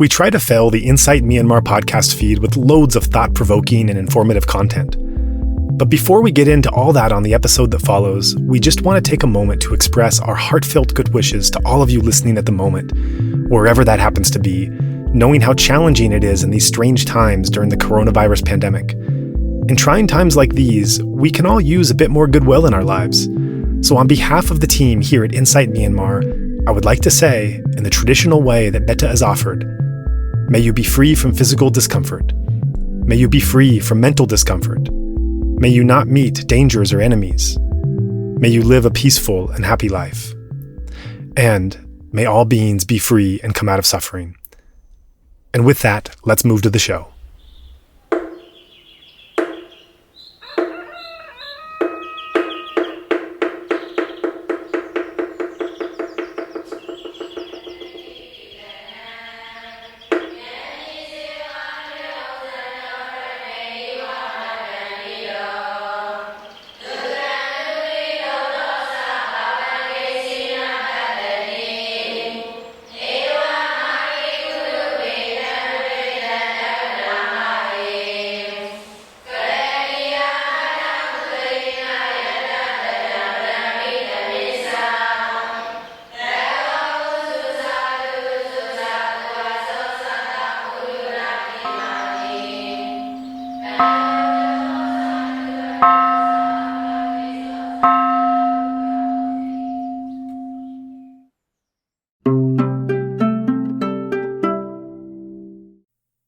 We try to fill the Insight Myanmar podcast feed with loads of thought-provoking and informative content. But before we get into all that on the episode that follows, we just want to take a moment to express our heartfelt good wishes to all of you listening at the moment, wherever that happens to be, knowing how challenging it is in these strange times during the coronavirus pandemic. In trying times like these, we can all use a bit more goodwill in our lives. So on behalf of the team here at Insight Myanmar, I would like to say, in the traditional way that metta is offered, may you be free from physical discomfort. May you be free from mental discomfort. May you not meet dangers or enemies. May you live a peaceful and happy life. And may all beings be free and come out of suffering. And with that, let's move to the show.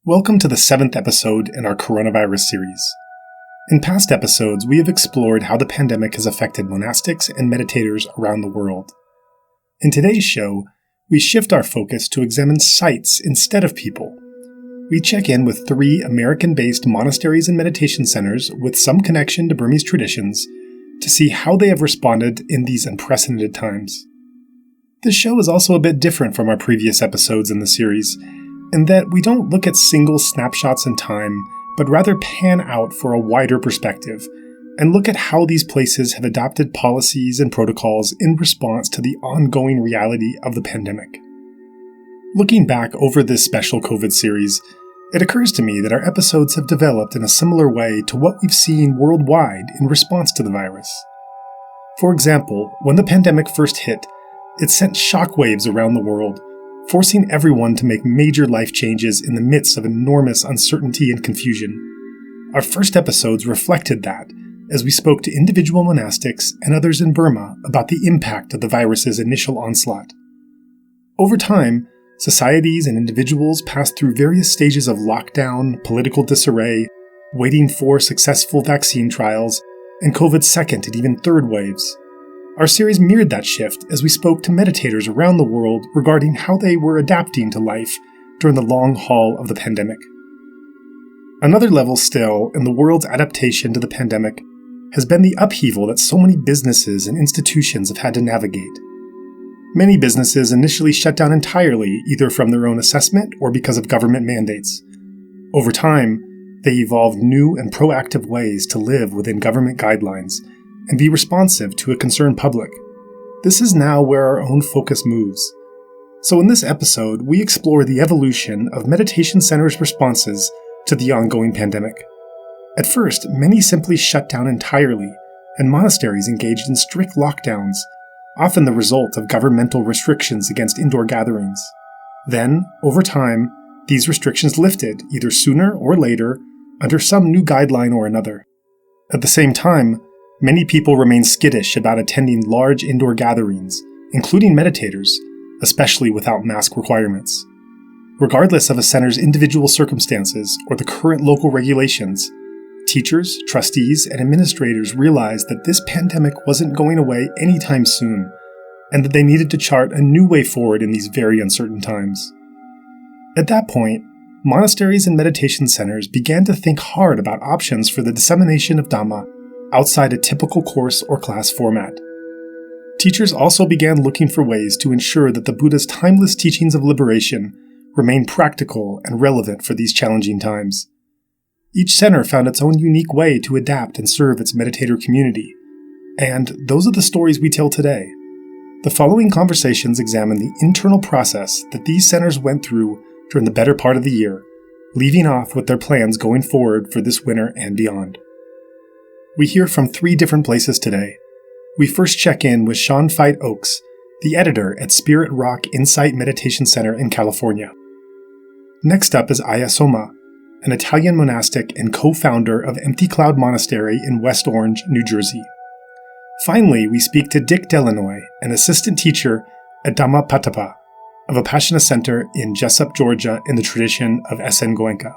Welcome to the 7th episode in our coronavirus series. In past episodes, we have explored how the pandemic has affected monastics and meditators around the world. In today's show, we shift our focus to examine sites instead of people. We check in with 3 American-based monasteries and meditation centers with some connection to Burmese traditions to see how they have responded in these unprecedented times. This show is also a bit different from our previous episodes in the series, in that we don't look at single snapshots in time, but rather pan out for a wider perspective and look at how these places have adopted policies and protocols in response to the ongoing reality of the pandemic. Looking back over this special COVID series, it occurs to me that our episodes have developed in a similar way to what we've seen worldwide in response to the virus. For example, when the pandemic first hit, it sent shockwaves around the world, forcing everyone to make major life changes in the midst of enormous uncertainty and confusion. Our first episodes reflected that, as we spoke to individual monastics and others in Burma about the impact of the virus's initial onslaught. Over time, societies and individuals passed through various stages of lockdown, political disarray, waiting for successful vaccine trials, and COVID's second and even third waves. Our series mirrored that shift as we spoke to meditators around the world regarding how they were adapting to life during the long haul of the pandemic. Another level still in the world's adaptation to the pandemic has been the upheaval that so many businesses and institutions have had to navigate. Many businesses initially shut down entirely, either from their own assessment or because of government mandates. Over time, they evolved new and proactive ways to live within government guidelines and be responsive to a concerned public. This is now where our own focus moves. So in this episode, we explore the evolution of meditation centers' responses to the ongoing pandemic. At first, many simply shut down entirely, and monasteries engaged in strict lockdowns, often the result of governmental restrictions against indoor gatherings. Then, over time, these restrictions lifted, either sooner or later, under some new guideline or another. At the same time, many people remain skittish about attending large indoor gatherings, including meditators, especially without mask requirements. Regardless of a center's individual circumstances or the current local regulations, teachers, trustees, and administrators realized that this pandemic wasn't going away anytime soon, and that they needed to chart a new way forward in these very uncertain times. At that point, monasteries and meditation centers began to think hard about options for the dissemination of Dhamma outside a typical course or class format. Teachers also began looking for ways to ensure that the Buddha's timeless teachings of liberation remain practical and relevant for these challenging times. Each center found its own unique way to adapt and serve its meditator community, and those are the stories we tell today. The following conversations examine the internal process that these centers went through during the better part of the year, leading off with their plans going forward for this winter and beyond. We hear from 3 different places today. We first check in with Sean Fight Oakes, the editor at Spirit Rock Insight Meditation Center in California. Next up is Aya Soma, an Italian monastic and co-founder of Empty Cloud Monastery in West Orange, New Jersey. Finally, we speak to Dick Delanoy, an assistant teacher at Dhammapatapa, a Vipassana center in Jessup, Georgia, in the tradition of S.N. Goenka.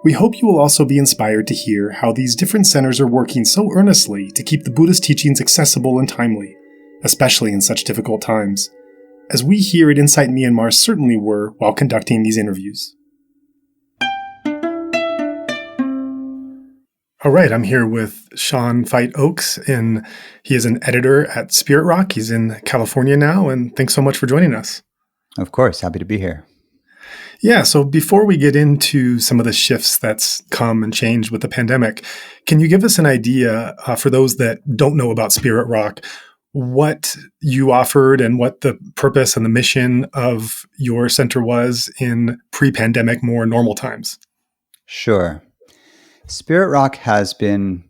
We hope you will also be inspired to hear how these different centers are working so earnestly to keep the Buddhist teachings accessible and timely, especially in such difficult times, as we here at Insight Myanmar certainly were while conducting these interviews. All right, I'm here with Sean Fight Oakes, and he is an editor at Spirit Rock. He's in California now, and thanks so much for joining us. Of course, happy to be here. Yeah, so before we get into some of the shifts that's come and changed with the pandemic, can you give us an idea, for those that don't know about Spirit Rock, what you offered and what the purpose and the mission of your center was in pre-pandemic, more normal times? Sure. Spirit Rock has been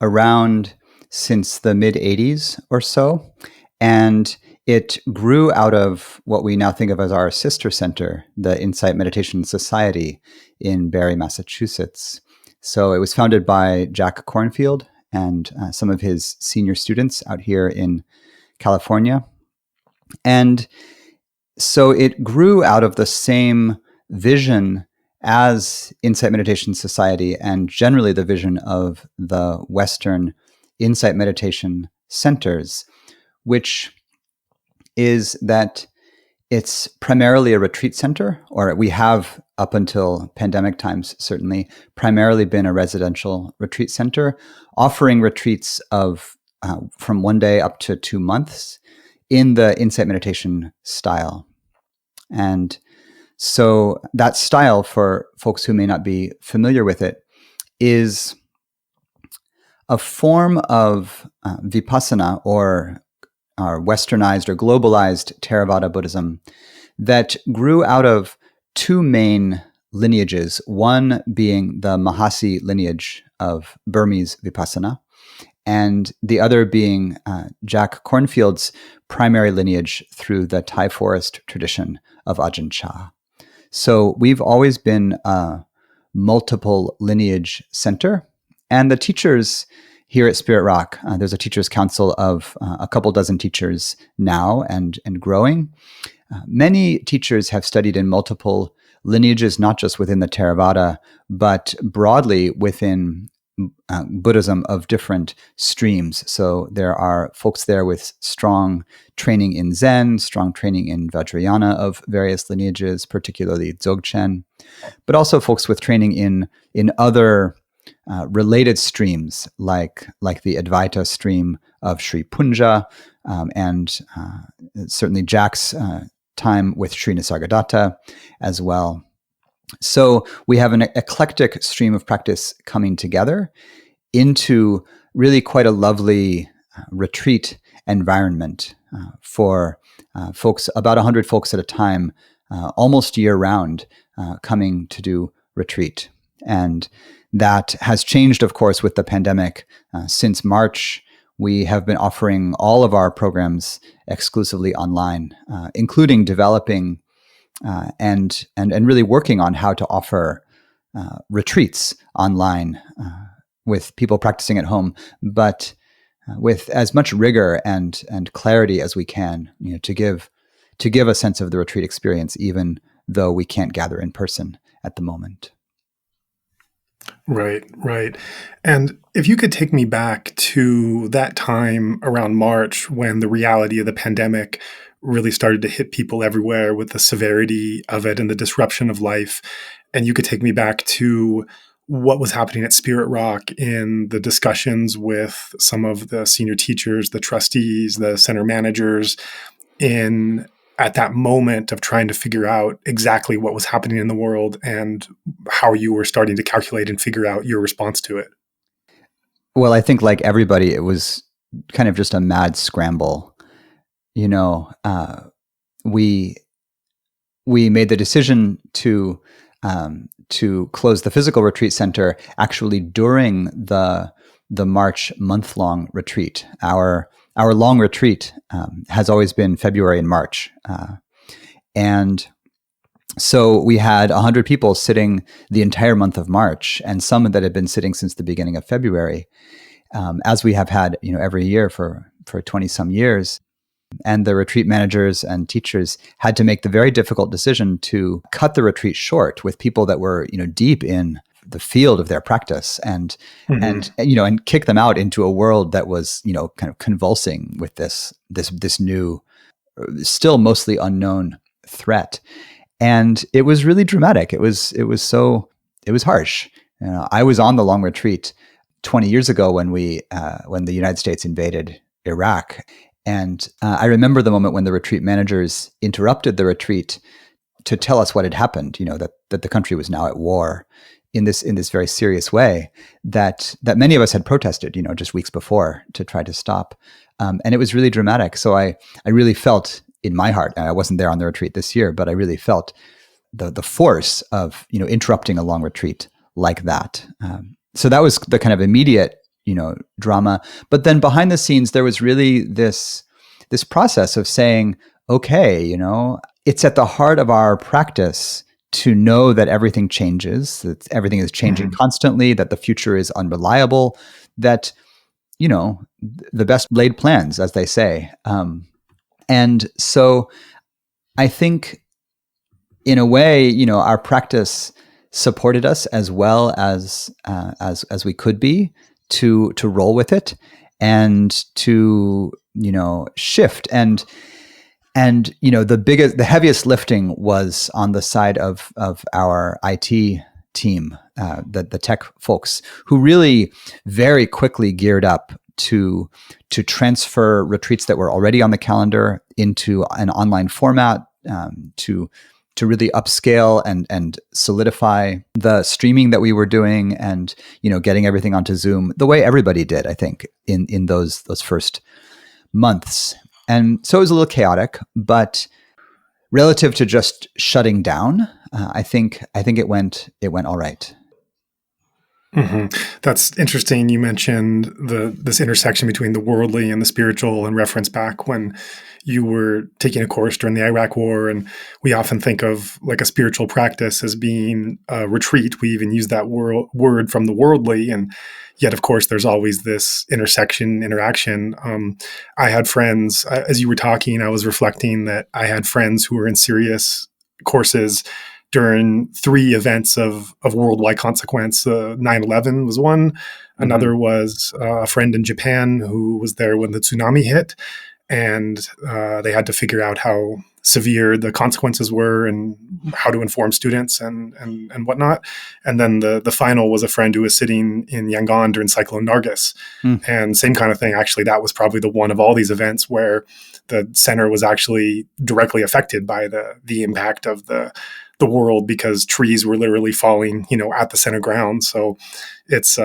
around since the mid-'80s or so, and it grew out of what we now think of as our sister center, the Insight Meditation Society in Barre, Massachusetts. So it was founded by Jack Kornfield and some of his senior students out here in California. And so it grew out of the same vision as Insight Meditation Society and generally the vision of the Western Insight Meditation centers, which is that it's primarily a retreat center, or we have up until pandemic times certainly primarily been a residential retreat center, offering retreats of from 1 day up to 2 months in the Insight Meditation style. And so that style, for folks who may not be familiar with it, is a form of Vipassana or westernized or globalized Theravada Buddhism that grew out of 2 main lineages, one being the Mahasi lineage of Burmese Vipassana, and the other being Jack Kornfield's primary lineage through the Thai forest tradition of Ajahn Chah. So we've always been a multiple lineage center, and the teachers here at Spirit Rock, there's a teachers council of a couple dozen teachers now and growing. Many teachers have studied in multiple lineages, not just within the Theravada, but broadly within Buddhism of different streams. So there are folks there with strong training in Zen, strong training in Vajrayana of various lineages, particularly Dzogchen, but also folks with training in other related streams like the Advaita stream of Sri Punja, and certainly Jack's time with Sri Nisargadatta as well. So we have an eclectic stream of practice coming together into really quite a lovely retreat environment for folks, about 100 folks at a time, almost year-round, coming to do retreat. And that has changed, of course, with the pandemic. Since March, we have been offering all of our programs exclusively online, including developing and really working on how to offer retreats online with people practicing at home, but with as much rigor and clarity as we can, to give a sense of the retreat experience, even though we can't gather in person at the moment. Right. And if you could take me back to that time around March when the reality of the pandemic really started to hit people everywhere with the severity of it and the disruption of life. And you could take me back to what was happening at Spirit Rock in the discussions with some of the senior teachers, the trustees, the center managers, at that moment of trying to figure out exactly what was happening in the world and how you were starting to calculate and figure out your response to it. Well, I think like everybody, it was kind of just a mad scramble. We we made the decision to close the physical retreat center actually during the March month-long retreat. Our long retreat has always been February and March, and so we had 100 people sitting the entire month of March, and some that had been sitting since the beginning of February, as we have had, every year for 20 some years. And the retreat managers and teachers had to make the very difficult decision to cut the retreat short with people that were, deep in the field of their practice, and kick them out into a world that was, kind of convulsing with this new, still mostly unknown threat. And it was really dramatic. It was harsh. I was on the long retreat 20 years ago when the United States invaded Iraq. And I remember the moment when the retreat managers interrupted the retreat to tell us what had happened, that the country was now at war in this very serious way that many of us had protested, just weeks before to try to stop. And it was really dramatic. So I really felt in my heart, and I wasn't there on the retreat this year, but I really felt the force of, interrupting a long retreat like that. So that was the kind of immediate drama. But then behind the scenes, there was really this process of saying, okay, it's at the heart of our practice to know that everything changes, that everything is changing constantly, that the future is unreliable, that, the best laid plans, as they say. And so I think in a way, our practice supported us as well as we could be, to roll with it and to shift and the heaviest lifting was on the side of our IT team, the tech folks, who really very quickly geared up to transfer retreats that were already on the calendar into an online format, to really upscale and solidify the streaming that we were doing, and getting everything onto Zoom the way everybody did, I think, in those first months. And so it was a little chaotic, but relative to just shutting down, I think it went all right. Mm-hmm. That's interesting. You mentioned this intersection between the worldly and the spiritual, and reference back when you were taking a course during the Iraq War. And we often think of like a spiritual practice as being a retreat. We even use that word from the worldly. And yet, of course, there's always this interaction. I had friends, as you were talking, I was reflecting that I had friends who were in serious courses during 3 events of worldwide consequence. 9/11 was one. Another was a friend in Japan who was there when the tsunami hit, and they had to figure out how severe the consequences were and how to inform students and whatnot. And then the final was a friend who was sitting in Yangon during Cyclone Nargis. And same kind of thing. Actually, that was probably the one of all these events where the center was actually directly affected by the impact of the world, because trees were literally falling, at the center ground. So it's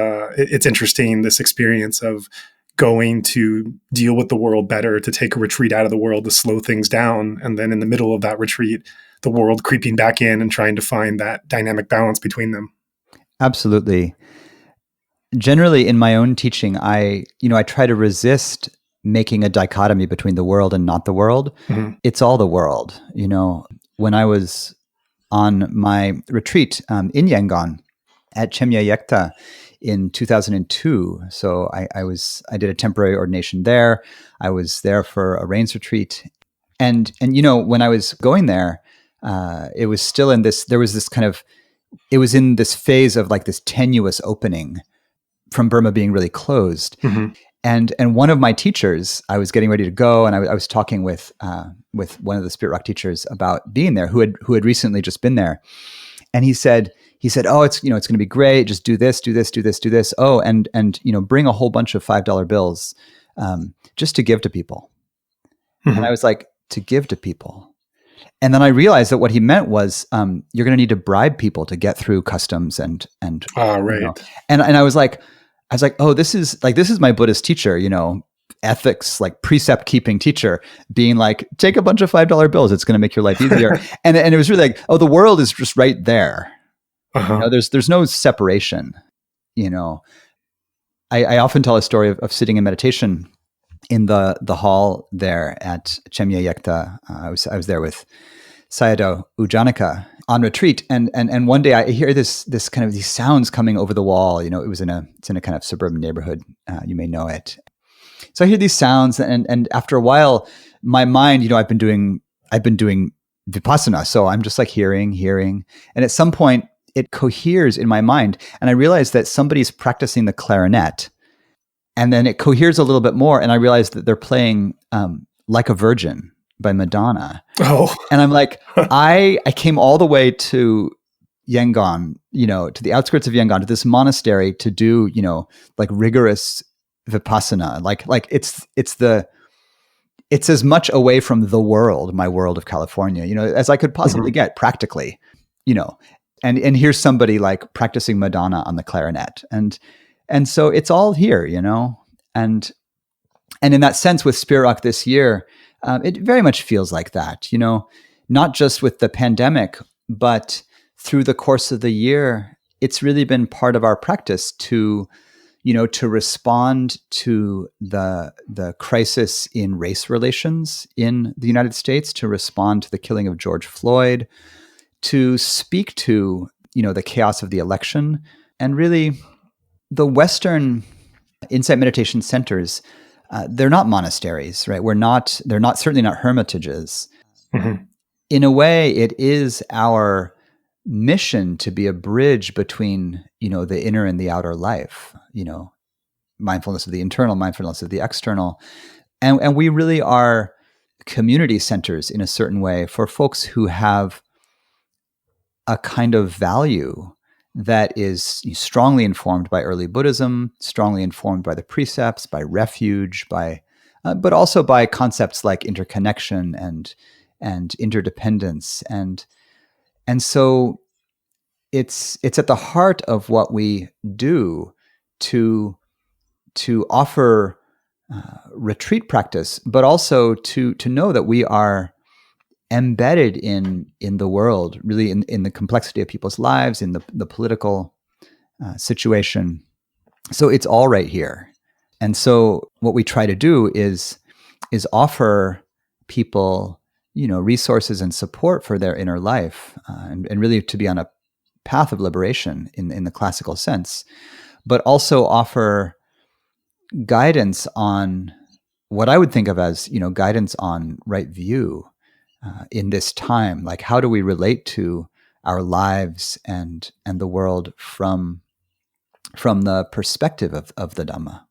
interesting, this experience of going to deal with the world better, to take a retreat out of the world, to slow things down. And then in the middle of that retreat, the world creeping back in and trying to find that dynamic balance between them. Absolutely. Generally in my own teaching, I try to resist making a dichotomy between the world and not the world. It's all the world. When I was on my retreat in Yangon at Chemya Yekta in 2002. So I did a temporary ordination there. I was there for a rains retreat. And when I was going there, it was still in this, there was this kind of, it was in this phase of like this tenuous opening from Burma being really closed. And one of my teachers, I was getting ready to go, and I was talking with one of the Spirit Rock teachers about being there, who had recently just been there, and he said, "Oh, it's going to be great. Just do this, do this, do this, do this. Oh, and bring a whole bunch of $5 bills, just to give to people." And I was like, "To give to people?" And then I realized that what he meant was, you're going to need to bribe people to get through customs and right. And I was like, oh, this is my Buddhist teacher, ethics, like precept keeping teacher being like, take a bunch of $5 bills. It's going to make your life easier. and it was really like, oh, the world is just right there. There's no separation. I often tell a story of sitting in meditation in the hall there at Chemye Yekta. I was there with Sayadaw Ujanaka on retreat, and one day I hear this kind of these sounds coming over the wall. It's in a kind of suburban neighborhood. You may know it. So I hear these sounds, and after a while, my mind, I've been doing vipassana, so I'm just like hearing, and at some point it coheres in my mind, and I realize that somebody's practicing the clarinet, and then it coheres a little bit more, and I realize that they're playing Like a Virgin by Madonna. Oh. And I'm like, I came all the way to Yangon, to the outskirts of Yangon, to this monastery to do, like rigorous vipassana. Like it's as much away from the world, my world of California, as I could possibly get practically, and here's somebody like practicing Madonna on the clarinet. And so it's all here, and in that sense with Spirit Rock this year, it very much feels like that, not just with the pandemic, but through the course of the year, it's really been part of our practice to respond to the crisis in race relations in the United States, to respond to the killing of George Floyd, to speak to, the chaos of the election, and really the Western insight meditation centers. They're not monasteries, right? They're certainly not hermitages. Mm-hmm. In a way, it is our mission to be a bridge between, the inner and the outer life, mindfulness of the internal, mindfulness of the external. And we really are community centers in a certain way for folks who have a kind of value that is strongly informed by early Buddhism, strongly informed by the precepts, by refuge, but also by concepts like interconnection and interdependence, and so it's at the heart of what we do to offer retreat practice, but also to know that we are embedded in the world, really in the complexity of people's lives, in the political situation. So it's all right here. And so what we try to do is offer people, resources and support for their inner life, and really to be on a path of liberation in the classical sense, but also offer guidance on what I would think of as, guidance on right view in this time. Like, how do we relate to our lives and the world from the perspective of the Dhamma?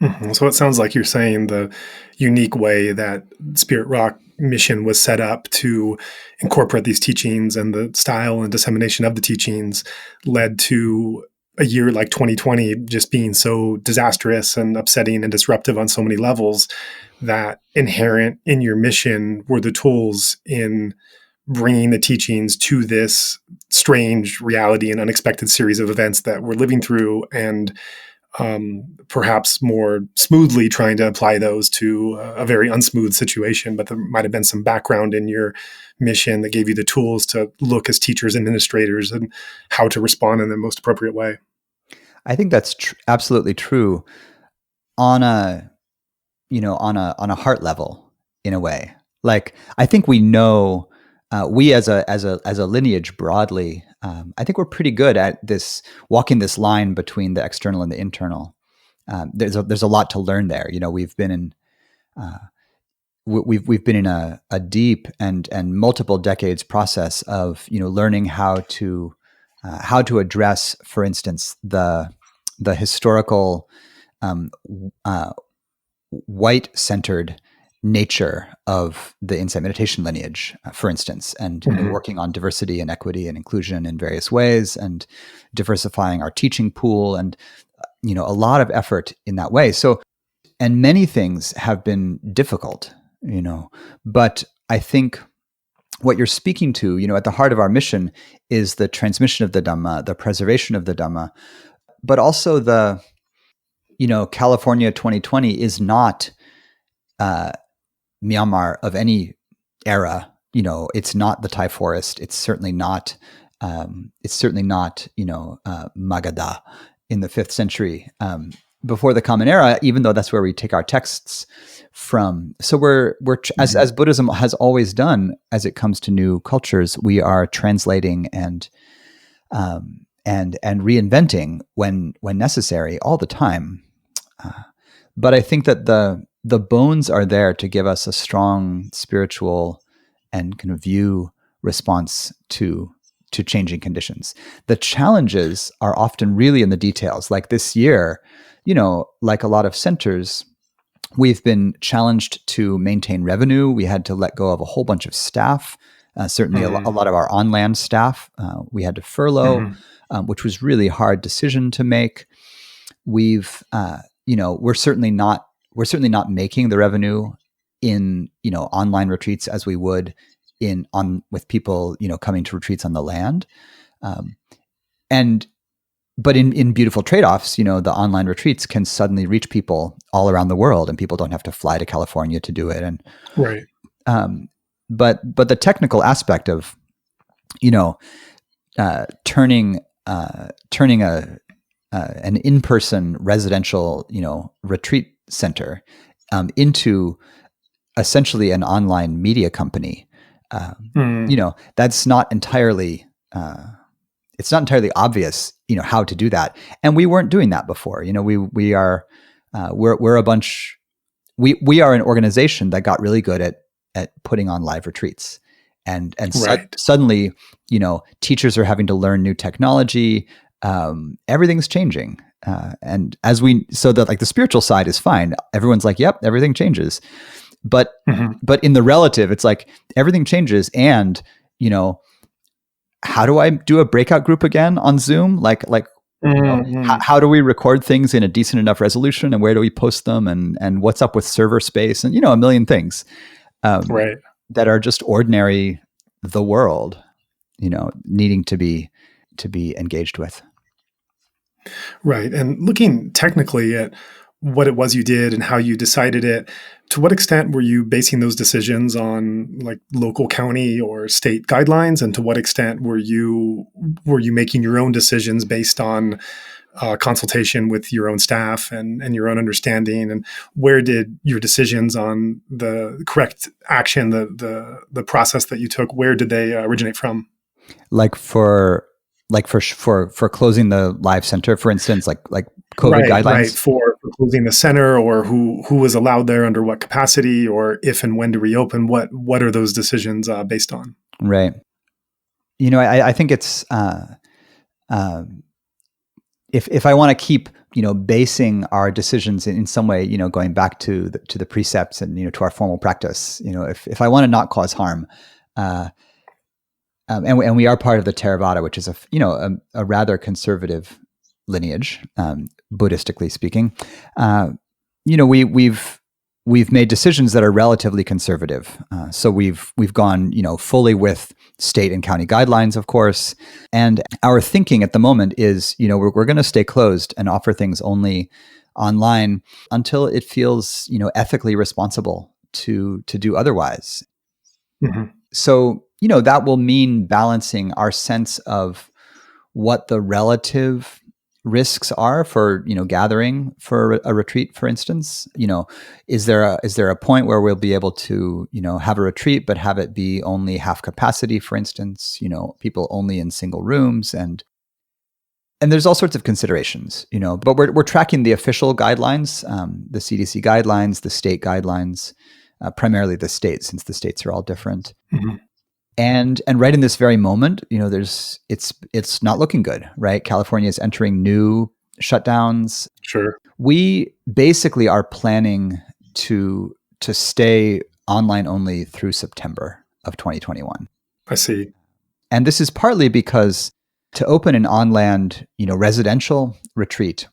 Mm-hmm. So it sounds like you're saying the unique way that Spirit Rock mission was set up to incorporate these teachings and the style and dissemination of the teachings led to a year like 2020 just being so disastrous and upsetting and disruptive on so many levels, that inherent in your mission were the tools in bringing the teachings to this strange reality and unexpected series of events that we're living through, and perhaps more smoothly trying to apply those to a very unsmooth situation. But there might have been some background in your mission that gave you the tools to look as teachers and administrators and how to respond in the most appropriate way. I think that's absolutely true on a heart level, in a way. Like, I think we know, we as a lineage broadly, I think we're pretty good at this, walking this line between the external and the internal. There's a lot to learn there. We've been in we've been in a deep and multiple decades process of learning how to address, for instance, the historical white-centered nature of the insight meditation lineage, for instance, and working on diversity and equity and inclusion in various ways, and diversifying our teaching pool, and a lot of effort in that way. So, and many things have been difficult, but I think what you're speaking to, at the heart of our mission is the transmission of the Dhamma, the preservation of the Dhamma, but also the California 2020 is not Myanmar of any era. It's not the Thai forest. It's certainly not. Magadha in the 5th century before the Common Era, even though that's where we take our texts from. So we're as Buddhism has always done, as it comes to new cultures, we are translating and reinventing when necessary all the time. But I think that the bones are there to give us a strong spiritual and kind of view response to changing conditions. The challenges are often really in the details. Like this year, like a lot of centers, we've been challenged to maintain revenue. We had to let go of a whole bunch of staff. Certainly a lot of our on-land staff, we had to furlough, which was really hard decision to make. We've, we're certainly not making the revenue in, online retreats as we would with people, coming to retreats on the land. But in beautiful trade-offs, the online retreats can suddenly reach people all around the world, and people don't have to fly to California to do it. And right. But the technical aspect of, turning an in-person residential, retreat center into essentially an online media company, that's not entirely. It's not entirely obvious, how to do that, and we weren't doing that before. We are an organization that got really good at putting on live retreats, and right. Suddenly, teachers are having to learn new technology. Everything's changing, and so that like the spiritual side is fine. Everyone's like, "Yep, everything changes," but in the relative, it's like everything changes, and how do I do a breakout group again on Zoom? How do we record things in a decent enough resolution, and where do we post them, and what's up with server space, and a million things right. that are just ordinary the world, needing to be engaged with. Right. And looking technically at what it was you did and how you decided it, to what extent were you basing those decisions on like local county or state guidelines? And to what extent were you making your own decisions based on consultation with your own staff and your own understanding? And where did your decisions on the correct action, the process that you took, where did they originate from? Like for closing the live center, for instance, like COVID guidelines? Right, for closing the center, or who was allowed there under what capacity, or if and when to reopen, what are those decisions based on? Right. I think it's, if I want to keep, basing our decisions in some way, going back to the precepts and, to our formal practice, if I want to not cause harm, and we are part of the Theravada, which is a rather conservative lineage, Buddhistically speaking. We've made decisions that are relatively conservative. So we've gone fully with state and county guidelines, of course. And our thinking at the moment is we're going to stay closed and offer things only online until it feels ethically responsible to do otherwise. So that will mean balancing our sense of what the relative risks are for gathering for a retreat, for instance. Is there a point where we'll be able to have a retreat but have it be only half capacity, for instance, people only in single rooms, and there's all sorts of considerations, but we're tracking the official guidelines, the CDC guidelines, the state guidelines, primarily the states, since the states are all different. And right in this very moment, it's not looking good, right? California is entering new shutdowns. Sure. We basically are planning to stay online only through September of 2021. I see. And this is partly because to open an on-land, residential retreat,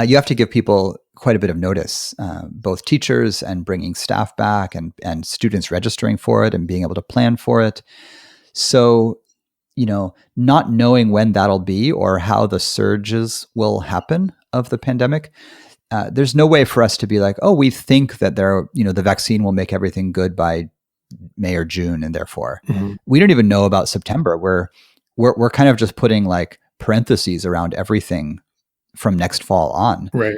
you have to give people quite a bit of notice, both teachers and bringing staff back and students registering for it and being able to plan for it. So, not knowing when that'll be or how the surges will happen of the pandemic, there's no way for us to be like, oh, we think that the vaccine will make everything good by May or June, and therefore we don't even know about September. We're kind of just putting like parentheses around everything from next fall on. Right.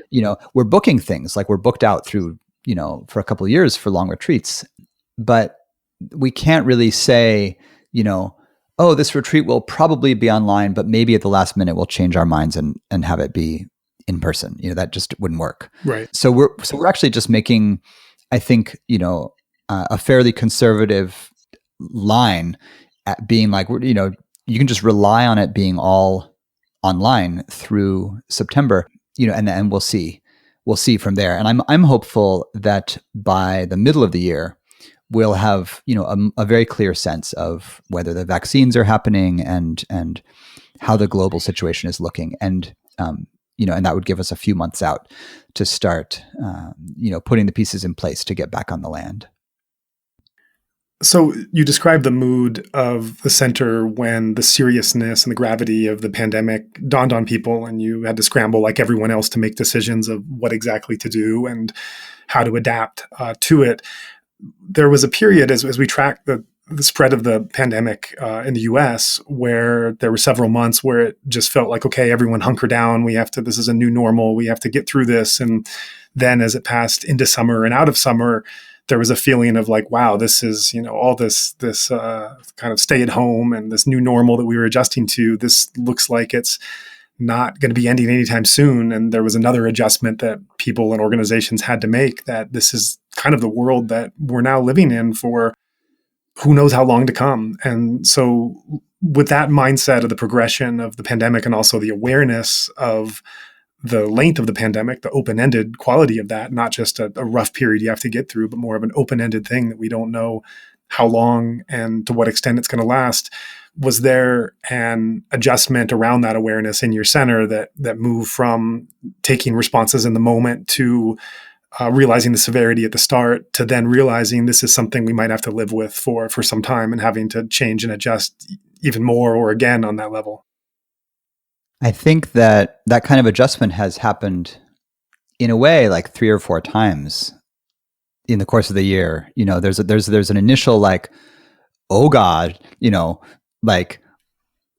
We're booking things, like we're booked out through, for a couple of years for long retreats, but we can't really say, oh, this retreat will probably be online, but maybe at the last minute we'll change our minds and have it be in person. That just wouldn't work. Right. So we're actually just making, I think, a fairly conservative line at being like, you can just rely on it being all online through September, and we'll see from there. And I'm hopeful that by the middle of the year, we'll have, a very clear sense of whether the vaccines are happening and how the global situation is looking. And, and that would give us a few months out to start, putting the pieces in place to get back on the land. So you described the mood of the center when the seriousness and the gravity of the pandemic dawned on people, and you had to scramble like everyone else to make decisions of what exactly to do and how to adapt to it. There was a period as we tracked the spread of the pandemic in the US where there were several months where it just felt like, okay, everyone hunker down. This is a new normal. We have to get through this. And then as it passed into summer and out of summer, there was a feeling of like, wow, this is, all this kind of stay at home and this new normal that we were adjusting to. This looks like it's not going to be ending anytime soon. And there was another adjustment that people and organizations had to make, that this is kind of the world that we're now living in for who knows how long to come. And so with that mindset of the progression of the pandemic and also the awareness of the length of the pandemic, the open-ended quality of that, not just a rough period you have to get through, but more of an open-ended thing that we don't know how long and to what extent it's going to last. Was there an adjustment around that awareness in your center that moved from taking responses in the moment to realizing the severity at the start to then realizing this is something we might have to live with for some time and having to change and adjust even more or again on that level? I think that kind of adjustment has happened in a way like 3 or 4 times in the course of the year. There's an initial like, oh God, like,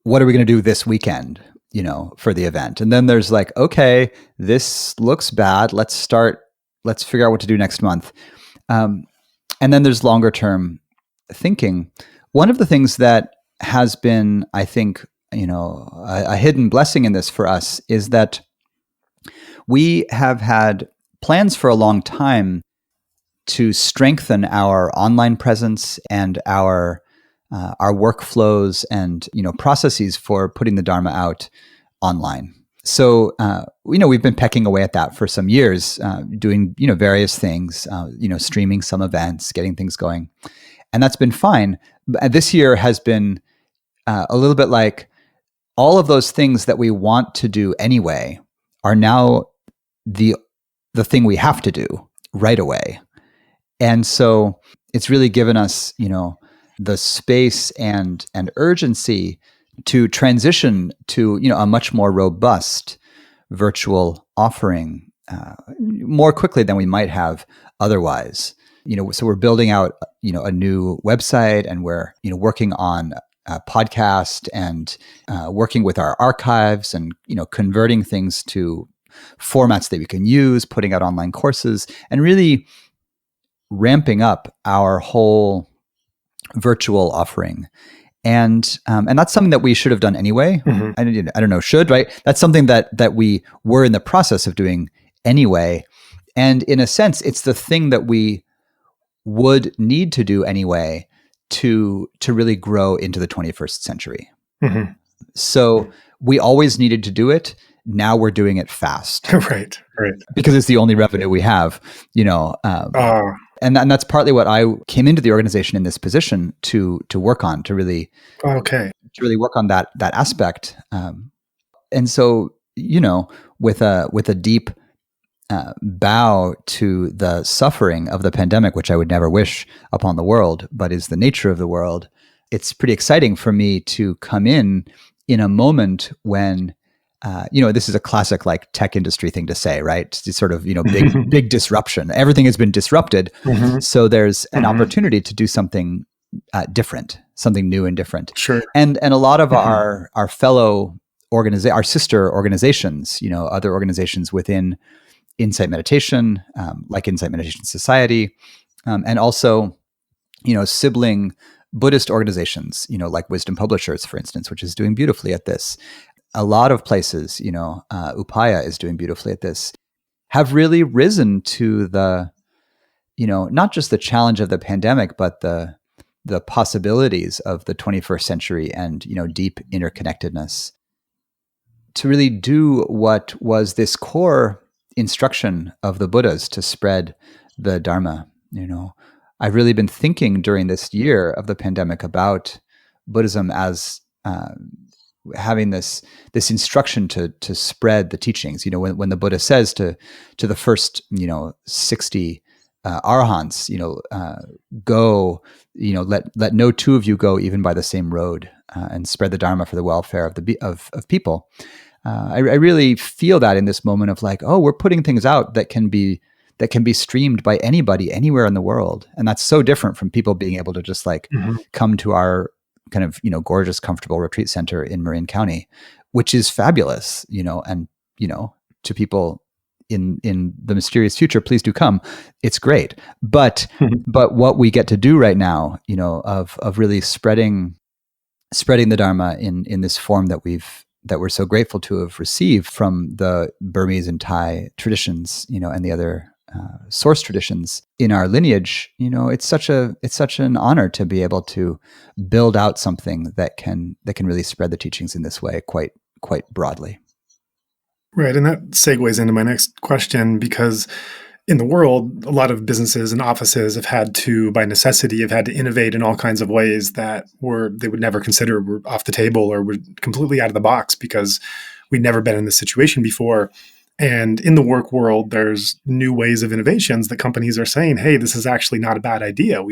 what are we going to do this weekend, for the event? And then there's like, okay, this looks bad. Let's figure out what to do next month. And then there's longer term thinking. One of the things that has been, I think, a hidden blessing in this for us is that we have had plans for a long time to strengthen our online presence and our workflows and processes for putting the Dharma out online. So we've been pecking away at that for some years, doing various things, streaming some events, getting things going, and that's been fine. But this year has been a little bit like, all of those things that we want to do anyway are now the thing we have to do right away. And so it's really given us, the space and urgency to transition to, a much more robust virtual offering more quickly than we might have otherwise. So we're building out, a new website, and we're, working on podcast and working with our archives and converting things to formats that we can use, putting out online courses, and really ramping up our whole virtual offering. And that's something that we should have done anyway. Mm-hmm. I don't know, right? That's something that we were in the process of doing anyway. And in a sense, it's the thing that we would need to do anyway to really grow into the 21st century. Mm-hmm. So we always needed to do it. Now we're doing it fast. Right. Because it's the only revenue we have, and that's partly what I came into the organization in this position to work on, to really work on that aspect. And so, with a deep bow to the suffering of the pandemic, which I would never wish upon the world, but is the nature of the world, it's pretty exciting for me to come in a moment when this is a classic like tech industry thing to say, right? It's sort of, big disruption. Everything has been disrupted. Mhm. So there's an Mhm. opportunity to do something different, something new and different. Sure. And a lot of Mhm. our fellow our sister organizations, other organizations within Insight Meditation, like Insight Meditation Society, and also, sibling Buddhist organizations, like Wisdom Publishers, for instance, which is doing beautifully at this. A lot of places, Upaya is doing beautifully at this, have really risen to the, not just the challenge of the pandemic, but the possibilities of the 21st century and, deep interconnectedness to really do what was this core instruction of the Buddhas to spread the Dharma. I've really been thinking during this year of the pandemic about Buddhism as having this instruction to spread the teachings. When the Buddha says to the first 60 arahants, go, let no two of you go even by the same road, and spread the Dharma for the welfare of people. I really feel that in this moment of like, oh, we're putting things out that can be streamed by anybody anywhere in the world, and that's so different from people being able to just like Mhm. come to our kind of gorgeous, comfortable retreat center in Marin County, which is fabulous, and to people in the mysterious future, please do come. It's great, but what we get to do right now, of really spreading the Dharma in this form that we're so grateful to have received from the Burmese and Thai traditions, and the other source traditions in our lineage. It's such an honor to be able to build out something that can really spread the teachings in this way quite broadly. Right. And that segues into my next question, because in the world, a lot of businesses and offices have had to, by necessity, innovate in all kinds of ways that they would never consider were off the table or were completely out of the box because we'd never been in this situation before. And in the work world, there's new ways of innovations that companies are saying, hey, this is actually not a bad idea.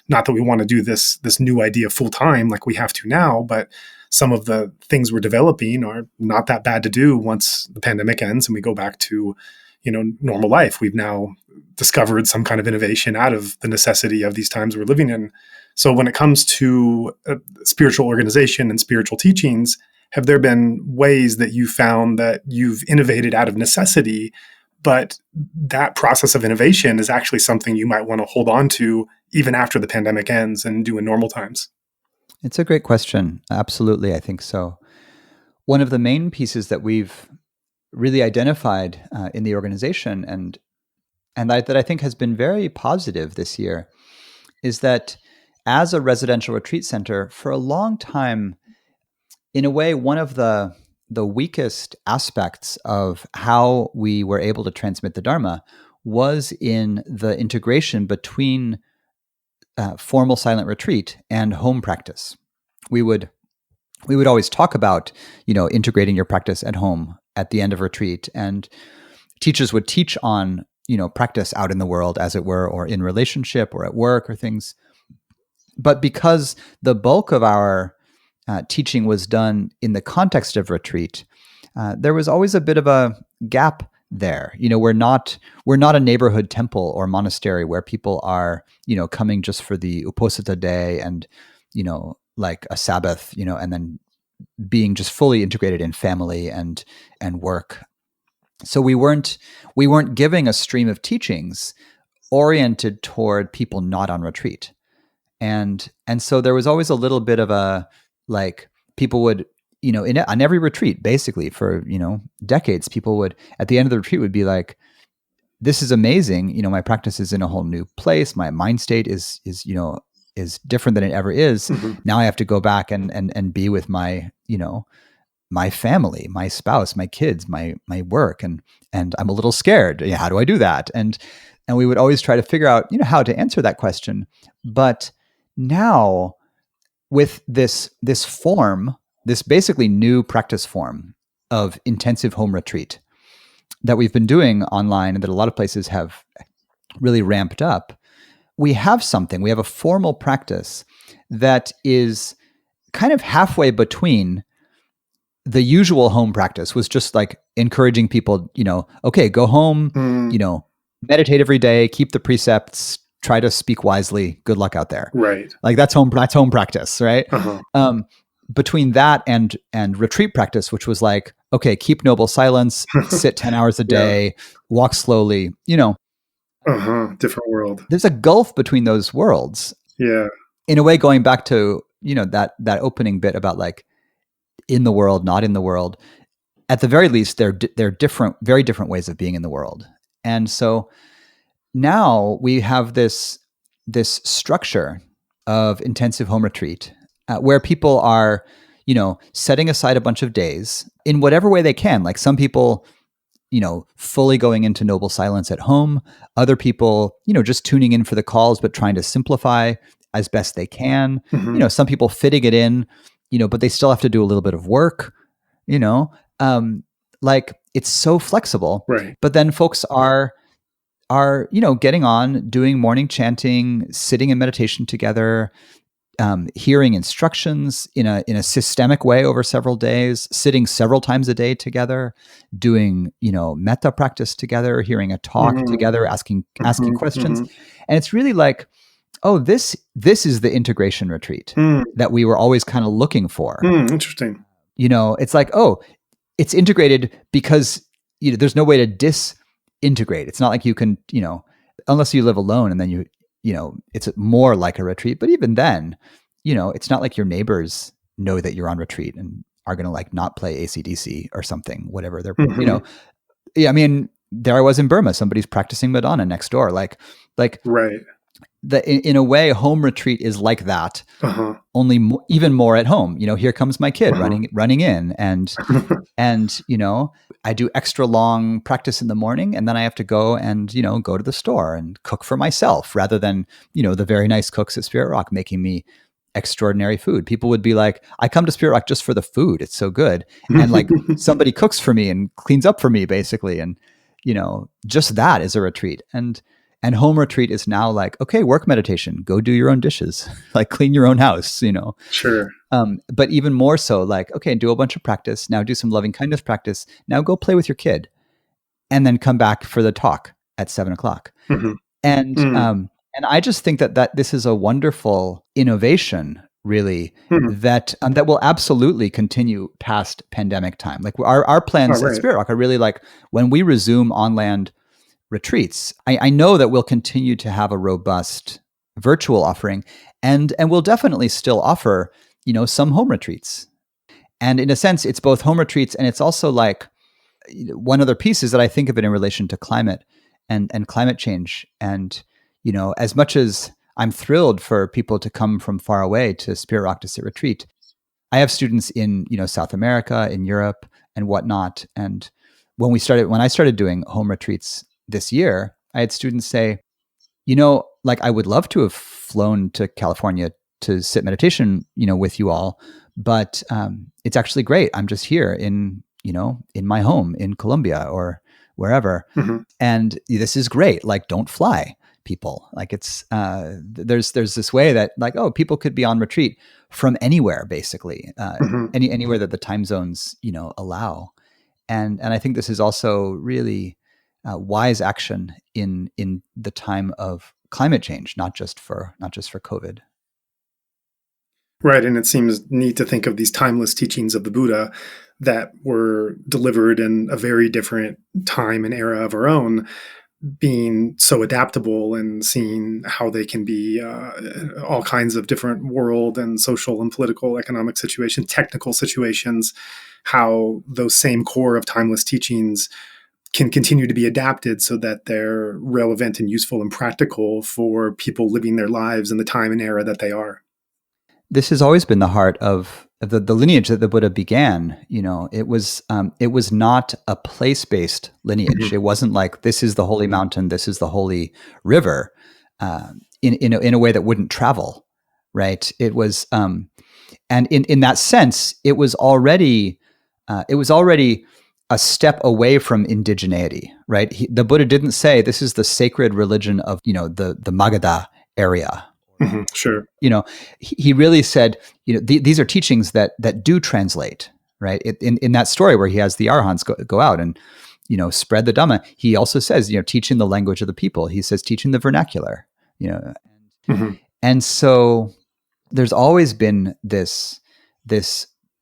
Not that we want to do this new idea full time like we have to now, but some of the things we're developing are not that bad to do once the pandemic ends and we go back to normal life. We've now discovered some kind of innovation out of the necessity of these times we're living in. So when it comes to spiritual organization and spiritual teachings, have there been ways that you found that you've innovated out of necessity, but that process of innovation is actually something you might want to hold on to even after the pandemic ends and do in normal times? It's a great question. Absolutely, I think so. One of the main pieces that we've really identified in the organization and that I think has been very positive this year is that as a residential retreat center, for a long time, in a way, one of the weakest aspects of how we were able to transmit the Dharma was in the integration between formal silent retreat and home practice. We would always talk about, integrating your practice at home at the end of retreat, and teachers would teach on, practice out in the world, as it were, or in relationship or at work or things. But because the bulk of our teaching was done in the context of retreat, there was always a bit of a gap there. We're not a neighborhood temple or monastery where people are, coming just for the Uposatha day and, like a Sabbath, and then being just fully integrated in family and work. So we weren't giving a stream of teachings oriented toward people not on retreat. And so there was always a little bit of a, like, people would, on every retreat, basically for, decades, people would, at the end of the retreat, would be like, this is amazing. My practice is in a whole new place. My mind state is different than it ever is. Mm-hmm. Now I have to go back and be with my, my family, my spouse, my kids, my work. And I'm a little scared. How do I do that? And we would always try to figure out, how to answer that question. But now with this form, this basically new practice form of intensive home retreat that we've been doing online and that a lot of places have really ramped up, we have a formal practice that is kind of halfway between the usual home practice was just like encouraging people, okay, go home, meditate every day, keep the precepts, try to speak wisely. Good luck out there. Right. Like that's home practice, right? Uh-huh. Between that and retreat practice, which was like, okay, keep noble silence, sit 10 hours a day, walk slowly, Different world. there's a gulf between those worlds. Yeah. In a way, going back to, that opening bit about like in the world, not in the world, at the very least, they're different, very different ways of being in the world. And so now we have this structure of intensive home retreat where people are, setting aside a bunch of days in whatever way they can. Like some people, fully going into noble silence at home. Other people, just tuning in for the calls, but trying to simplify as best they can. Some people fitting it in, but they still have to do a little bit of work, like it's so flexible. Right. But then folks are getting on, doing morning chanting, sitting in meditation together, hearing instructions in a systemic way over several days, sitting several times a day together, doing, metta practice together, hearing a talk together, asking questions. And it's really like, oh, this is the integration retreat that we were always kind of looking for. Interesting. It's like, oh, it's integrated because there's no way to disintegrate. It's not like you can, unless you live alone and then it's more like a retreat. But even then, it's not like your neighbors know that you're on retreat and are going to like not play AC/DC or something, whatever they're, I mean, there I was in Burma, somebody's practicing Madonna next door. Like right. In a way, home retreat is like that, only even more at home. Here comes my kid running in, and I do extra long practice in the morning, and then I have to go and go to the store and cook for myself, rather than the very nice cooks at Spirit Rock making me extraordinary food. People would be like, I come to Spirit Rock just for the food; it's so good, and like somebody cooks for me and cleans up for me, basically, and just that is a retreat. And home retreat is now like, okay, work meditation, go do your own dishes, like clean your own house, Sure. But even more so, like, okay, do a bunch of practice. Now do some loving kindness practice. Now go play with your kid, and then come back for the talk at 7:00. And I just think that this is a wonderful innovation, really, that will absolutely continue past pandemic time. Like our plans at Spirit Rock are really like when we resume on land retreats, I know that we'll continue to have a robust virtual offering, and we'll definitely still offer, some home retreats. And in a sense, it's both home retreats and it's also like one other piece is that I think of it in relation to climate and climate change. And, as much as I'm thrilled for people to come from far away to Spirit Rock to sit retreat, I have students in, South America, in Europe and whatnot. And when I started doing home retreats this year, I had students say, like I would love to have flown to California to sit meditation, with you all, but it's actually great. I'm just here in my home in Colombia or wherever. And this is great. Like, don't fly, people. Like it's, there's this way that like, oh, people could be on retreat from anywhere, basically, anywhere that the time zones, allow. And I think this is also really wise action in the time of climate change, not just for COVID. Right, and it seems neat to think of these timeless teachings of the Buddha that were delivered in a very different time and era of our own, being so adaptable and seeing how they can be all kinds of different world and social and political, economic situations, technical situations, how those same core of timeless teachings can continue to be adapted so that they're relevant and useful and practical for people living their lives in the time and era that they are. This has always been the heart of the lineage that the Buddha began. It was not a place-based lineage. It wasn't like this is the holy mountain, this is the holy river, in a way that wouldn't travel, right? It was, and in that sense, it was already a step away from indigeneity, right? The Buddha didn't say this is the sacred religion of, the Magadha area. Sure. He really said, these are teachings that do translate, right? In that story where he has the arhants go out and, spread the Dhamma, he also says, teaching the language of the people. He says teaching the vernacular, Mm-hmm. And so there's always been this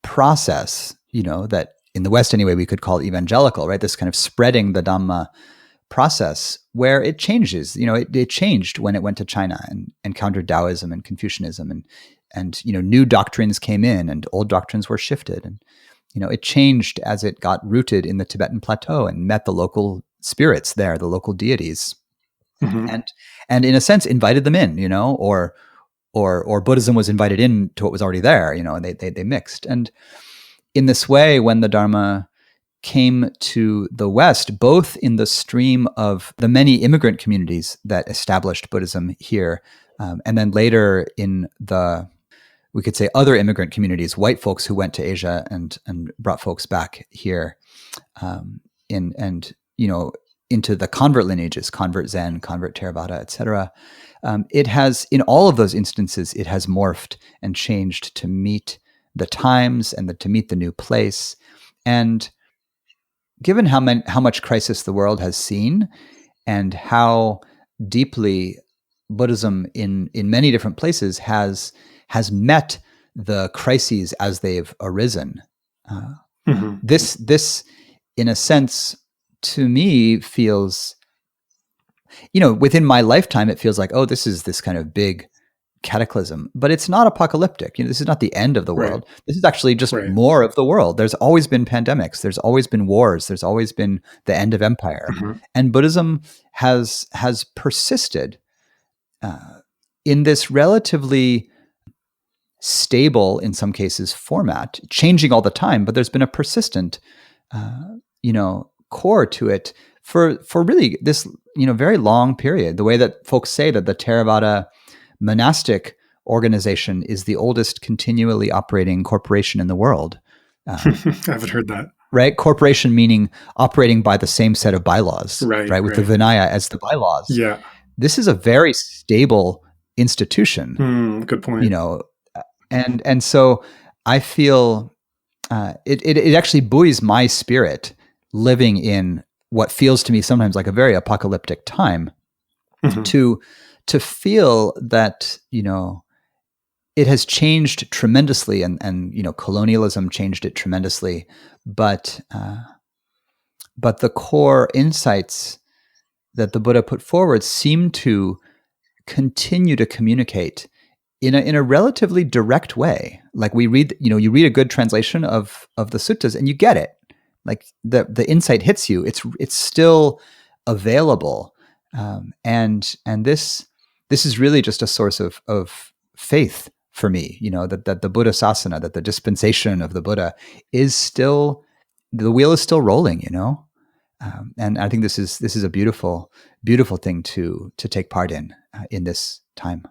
process, that in the West anyway, we could call evangelical, right? This kind of spreading the Dhamma process where it changes. It changed when it went to China and encountered Taoism and Confucianism and new doctrines came in and old doctrines were shifted. And, it changed as it got rooted in the Tibetan plateau and met the local spirits there, the local deities. Mm-hmm. And in a sense invited them in, or Buddhism was invited in to what was already there, and they mixed. And in this way, when the Dharma came to the West, both in the stream of the many immigrant communities that established Buddhism here, and then later in the, we could say, other immigrant communities, white folks who went to Asia and brought folks back here, into the convert lineages, convert Zen, convert Theravada, etc. It has, in all of those instances, it has morphed and changed to meet the times and to meet the new place. And given how much crisis the world has seen and how deeply Buddhism in many different places has met the crises as they've arisen, Mm-hmm. this in a sense to me feels, within my lifetime, it feels like, oh, this is this kind of big cataclysm, but it's not apocalyptic. This is not the end of the world. Right. This is actually just more of the world. There's always been pandemics. There's always been wars. There's always been the end of empire. Mm-hmm. And Buddhism has persisted in this relatively stable, in some cases, format, changing all the time, but there's been a persistent, core to it for really this, very long period. The way that folks say that the Theravada monastic organization is the oldest continually operating corporation in the world. I haven't heard that. Right? Corporation meaning operating by the same set of bylaws, right? With the Vinaya as the bylaws. Yeah. This is a very stable institution. Good point. And so I feel it actually buoys my spirit living in what feels to me sometimes like a very apocalyptic time, mm-hmm. to feel that, it has changed tremendously and colonialism changed it tremendously, but the core insights that the Buddha put forward seem to continue to communicate in a relatively direct way. Like we read, you read a good translation of the suttas and you get it. Like the insight hits you. It's still available, and this is really just a source of faith for me. That the Buddha Sasana, that the dispensation of the Buddha is still, the wheel is still rolling. And I think this is a beautiful thing to take part in this time.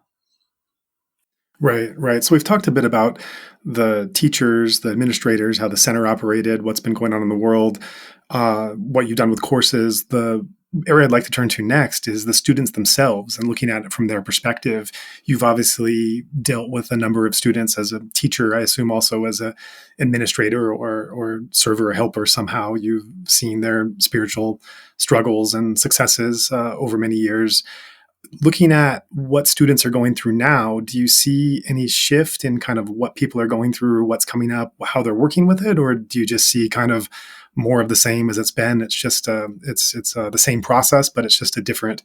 Right. So we've talked a bit about the teachers, the administrators, how the center operated, what's been going on in the world, what you've done with courses. The area I'd like to turn to next is the students themselves and looking at it from their perspective. You've obviously dealt with a number of students as a teacher, I assume also as an administrator or server or helper somehow. You've seen their spiritual struggles and successes over many years. Looking at what students are going through now, do you see any shift in kind of what people are going through or what's coming up, how they're working with it? Or do you just see kind of more of the same as it's been? It's just it's the same process, but it's just a different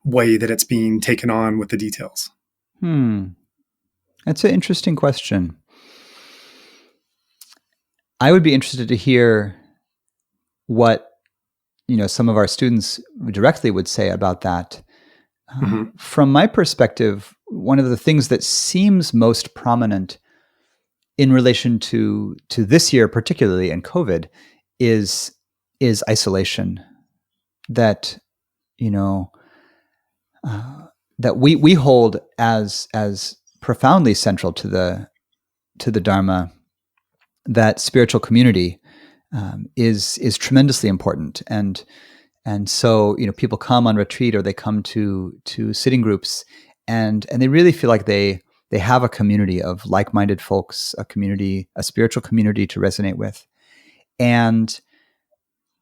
way that it's being taken on with the details. That's an interesting question. I would be interested to hear what some of our students directly would say about that. Mm-hmm. From my perspective, one of the things that seems most prominent in relation to this year, particularly in COVID, is isolation. That that we hold as profoundly central to the Dharma. That spiritual community is tremendously important, and so, people come on retreat or they come to sitting groups and they really feel like they they have a community of like-minded folks, a spiritual community to resonate with. And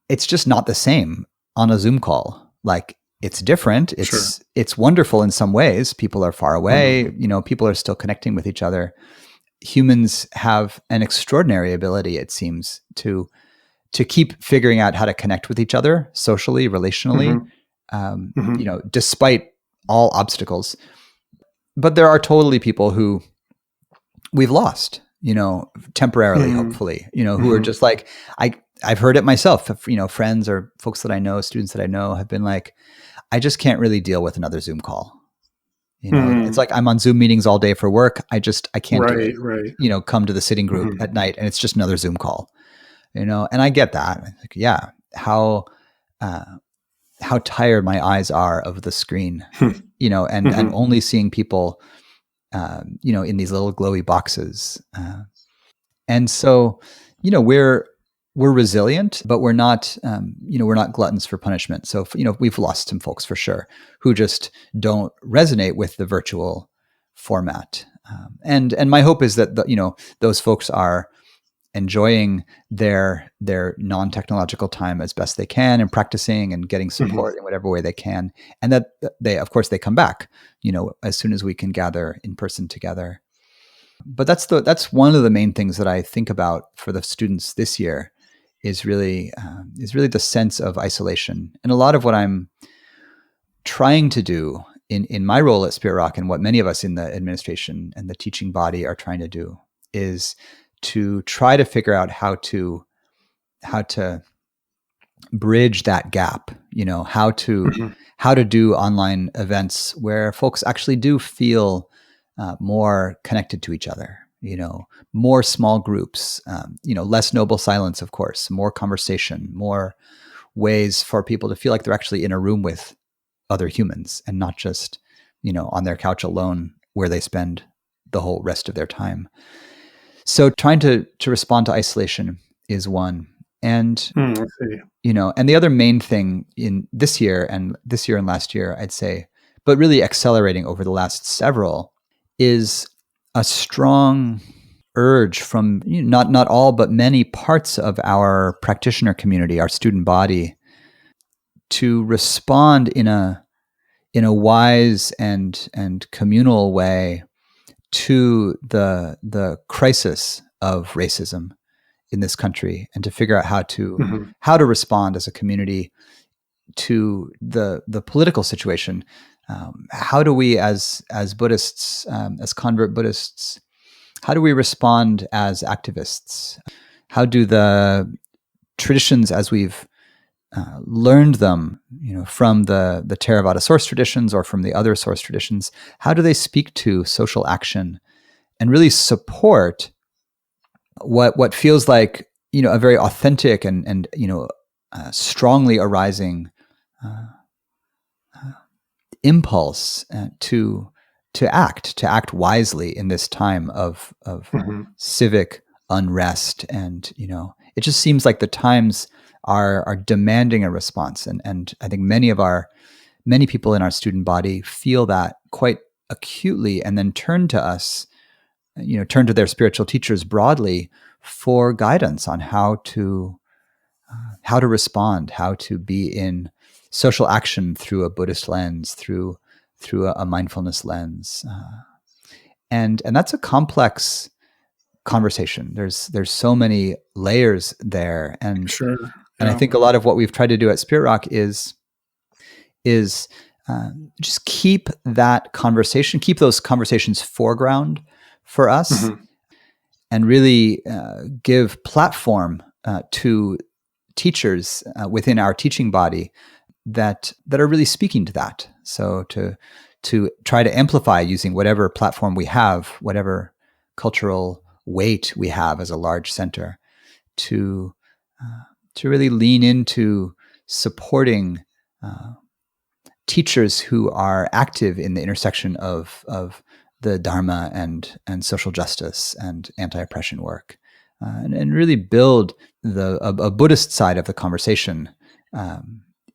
it's just not the same on a Zoom call. Like, it's different. It's wonderful in some ways. People are far away, people are still connecting with each other. Humans have an extraordinary ability, it seems, to keep figuring out how to connect with each other socially, relationally, despite all obstacles. But there are totally people who we've lost, temporarily, hopefully, who are just like, I've heard it myself, friends or folks that I know, students that I know have been like, I just can't really deal with another Zoom call. It's like I'm on Zoom meetings all day for work. I can't do it. Right. Come to the sitting group at night and it's just another Zoom call, and I get that. Like, yeah, how tired my eyes are of the screen, and only seeing people, in these little glowy boxes. And so, we're resilient, but we're not gluttons for punishment. So, we've lost some folks for sure who just don't resonate with the virtual format. And my hope is that those folks are enjoying their non-technological time as best they can and practicing and getting support in whatever way they can. And that they come back, as soon as we can gather in person together. But that's one of the main things that I think about for the students this year is really the sense of isolation. And a lot of what I'm trying to do in my role at Spirit Rock, and what many of us in the administration and the teaching body are trying to do, is to try to figure out how to bridge that gap, how to do online events where folks actually do feel more connected to each other, more small groups, less noble silence, of course, more conversation, more ways for people to feel like they're actually in a room with other humans and not just, on their couch alone where they spend the whole rest of their time. So trying to respond to isolation is one. And, I see. And the other main thing in this year and last year, I'd say, but really accelerating over the last several, is a strong urge from not all, but many parts of our practitioner community, our student body, to respond in a wise and communal way to the crisis of racism in this country, and to figure out how to respond as a community to the political situation. How do we, as Buddhists, as convert Buddhists, how do we respond as activists? How do the traditions, as we've learned them, from the Theravada source traditions or from the other source traditions, how do they speak to social action and really support what feels like a very authentic and strongly arising impulse to act wisely in this time of civic unrest. And it just seems like the times are demanding a response, and I think many people in our student body feel that quite acutely, and then turn to us, turn to their spiritual teachers broadly for guidance on how to respond, how to be in social action through a Buddhist lens, through a mindfulness lens, and that's a complex conversation. There's so many layers there, and Sure. And I think a lot of what we've tried to do at Spirit Rock is just keep those conversations foreground for us, and really give platform to teachers within our teaching body that are really speaking to that. So to try to amplify using whatever platform we have, whatever cultural weight we have as a large center, to really lean into supporting teachers who are active in the intersection of the Dharma and social justice and anti-oppression work, and really build a Buddhist side of the conversation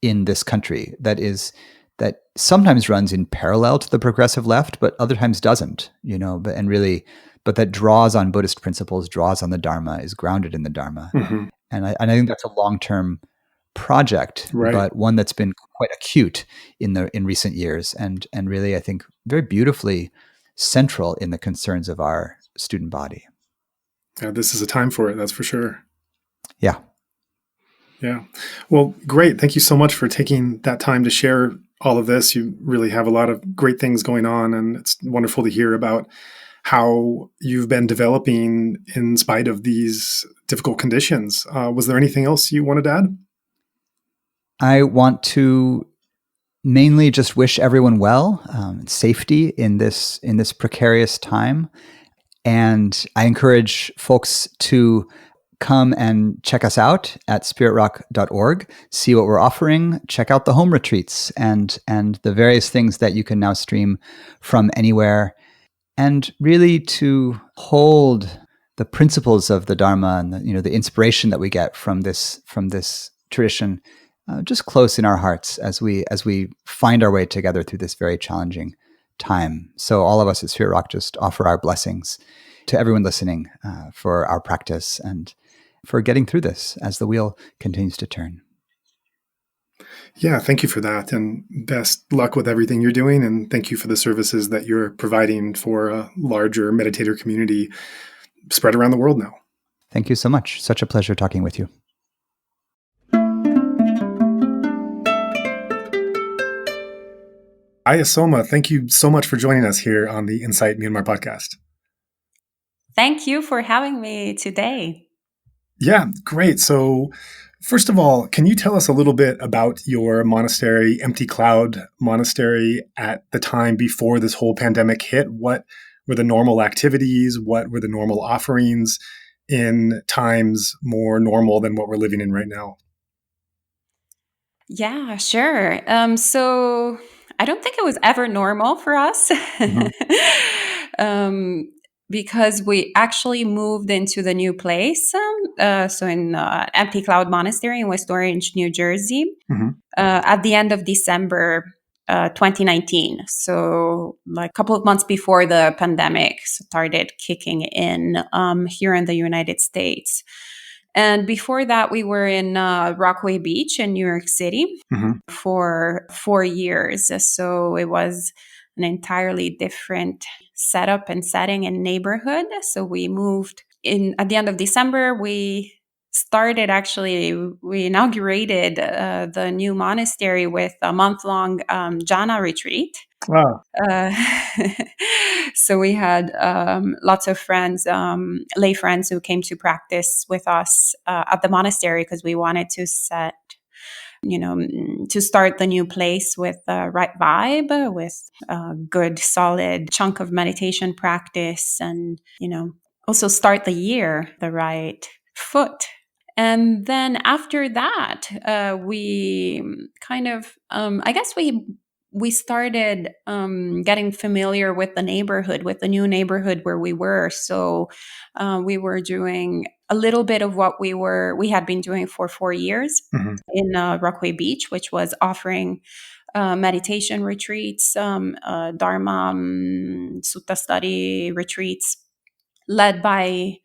in this country that is that sometimes runs in parallel to the progressive left, but other times doesn't, but that draws on Buddhist principles, draws on the Dharma, is grounded in the Dharma. Mm-hmm. And I think that's a long-term project, Right. but one that's been quite acute in recent years, and really, I think, very beautifully central in the concerns of our student body. Yeah, this is a time for it, that's for sure. Yeah. Yeah. Well, great. Thank you so much for taking that time to share all of this. You really have a lot of great things going on, and it's wonderful to hear about how you've been developing in spite of these difficult conditions. Was there anything else you wanted to add? I want to mainly just wish everyone well, safety in this precarious time. And I encourage folks to come and check us out at spiritrock.org, see what we're offering, check out the home retreats and the various things that you can now stream from anywhere, and really to hold the principles of the Dharma and the inspiration that we get from this tradition just close in our hearts as we find our way together through this very challenging time. So all of us at Spirit Rock just offer our blessings to everyone listening for our practice and for getting through this as the wheel continues to turn. Yeah, thank you for that. And best luck with everything you're doing. And thank you for the services that you're providing for a larger meditator community spread around the world now. Thank you so much. Such a pleasure talking with you. Ayasoma, thank you so much for joining us here on the Insight Myanmar podcast. Thank you for having me today. Yeah, great. So first of all, can you tell us a little bit about your monastery, Empty Cloud Monastery, at the time before this whole pandemic hit? What were the normal activities? What were the normal offerings in times more normal than what we're living in right now? Yeah, sure. So I don't think it was ever normal for us. Mm-hmm. Because we actually moved into the new place. So in Empty Cloud Monastery in West Orange, New Jersey, mm-hmm. At the end of December 2019. So like a couple of months before the pandemic started kicking in here in the United States. And before that, we were in Rockaway Beach in New York City mm-hmm. for 4 years. So it was an entirely different setup and setting and neighborhood. So we moved in at the end of December. We inaugurated the new monastery with a month-long jhana retreat. Wow. So we had lots of friends, lay friends who came to practice with us at the monastery because we wanted to to start the new place with the right vibe, with a good, solid chunk of meditation practice, and, also start the year the right foot. And then after that, we kind of, we started getting familiar with the neighborhood, with the new neighborhood where we were. So we were doing a little bit of what we had been doing for 4 years mm-hmm. in Rockaway Beach, which was offering meditation retreats, Dharma, Sutta study retreats led by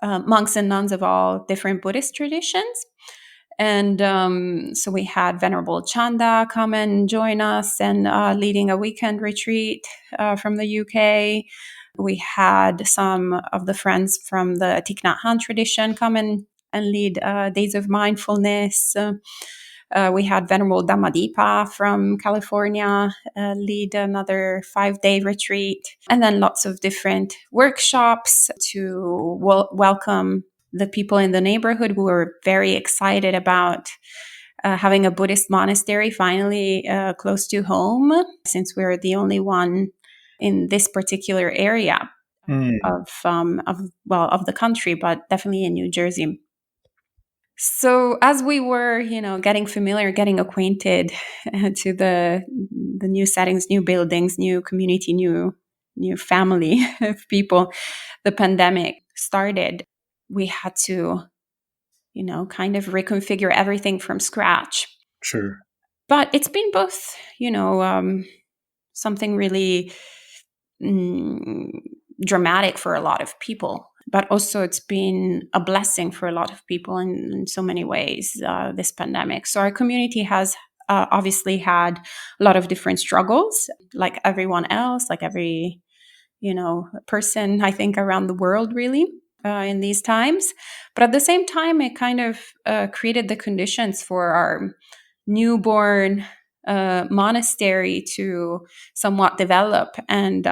monks and nuns of all different Buddhist traditions. And so we had Venerable Chanda come and join us and leading a weekend retreat from the UK. We had some of the friends from the Thich Nhat Hanh tradition come and lead days of mindfulness. We had Venerable Dhammadipa from California lead another 5-day retreat. And then lots of different workshops to welcome the people in the neighborhood who were very excited about having a Buddhist monastery finally close to home, since we're the only one in this particular area of the country, but definitely in New Jersey. So as we were, getting familiar, getting acquainted to the new settings, new buildings, new community, new family of people, the pandemic started. We had to, kind of reconfigure everything from scratch. Sure. But it's been both, something really dramatic for a lot of people. But also it's been a blessing for a lot of people in so many ways, this pandemic. So our community has obviously had a lot of different struggles, like everyone else, like every, person, I think, around the world, really, in these times. But at the same time, it kind of created the conditions for our newborn monastery to somewhat develop and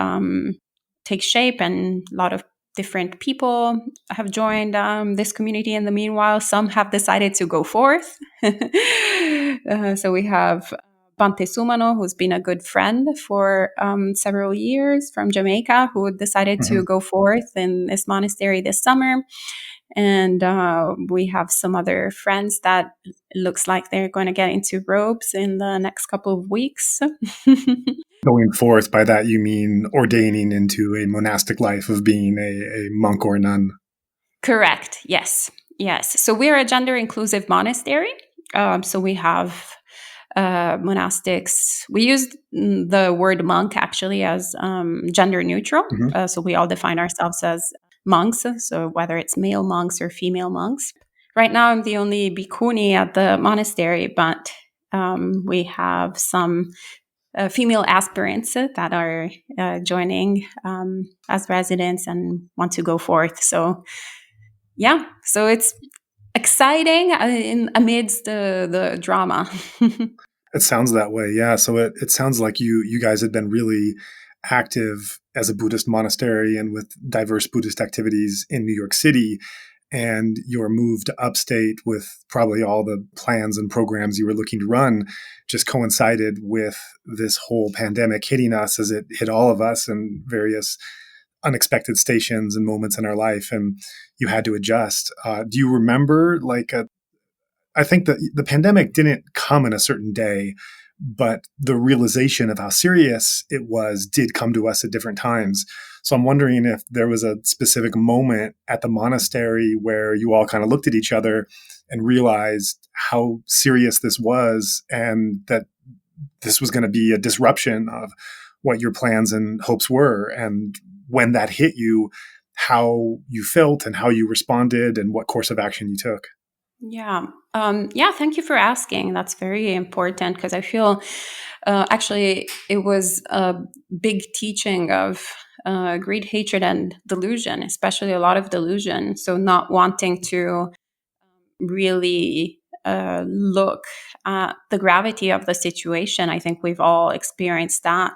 take shape, and a lot of different people have joined this community in the meanwhile. Some have decided to go forth. So we have Bante Sumano, who's been a good friend for several years from Jamaica, who decided to go forth in this monastery this summer. And we have some other friends that looks like they're going to get into robes in the next couple of weeks. Going forth, by that you mean ordaining into a monastic life of being a monk or nun? Correct. Yes. So we're a gender inclusive monastery. So we have monastics. We use the word monk actually as gender neutral. So we all define ourselves as monks. So whether it's male monks or female monks. Right now, I'm the only bhikkhuni at the monastery, but we have some female aspirants that are joining as residents and want to go forth. So, yeah, so it's exciting amidst the drama. It sounds that way, yeah. So it sounds like you guys had been really active as a Buddhist monastery and with diverse Buddhist activities in New York City. And your move to upstate with probably all the plans and programs you were looking to run just coincided with this whole pandemic hitting us as it hit all of us in various unexpected stations and moments in our life. And you had to adjust. Do you remember, I think that the pandemic didn't come in a certain day, but the realization of how serious it was did come to us at different times. So I'm wondering if there was a specific moment at the monastery where you all kind of looked at each other and realized how serious this was, and that this was going to be a disruption of what your plans and hopes were. And when that hit you, how you felt and how you responded and what course of action you took. Yeah. Thank you for asking. That's very important because I feel actually it was a big teaching of greed, hatred, and delusion, especially a lot of delusion. So not wanting to really look at the gravity of the situation. I think we've all experienced that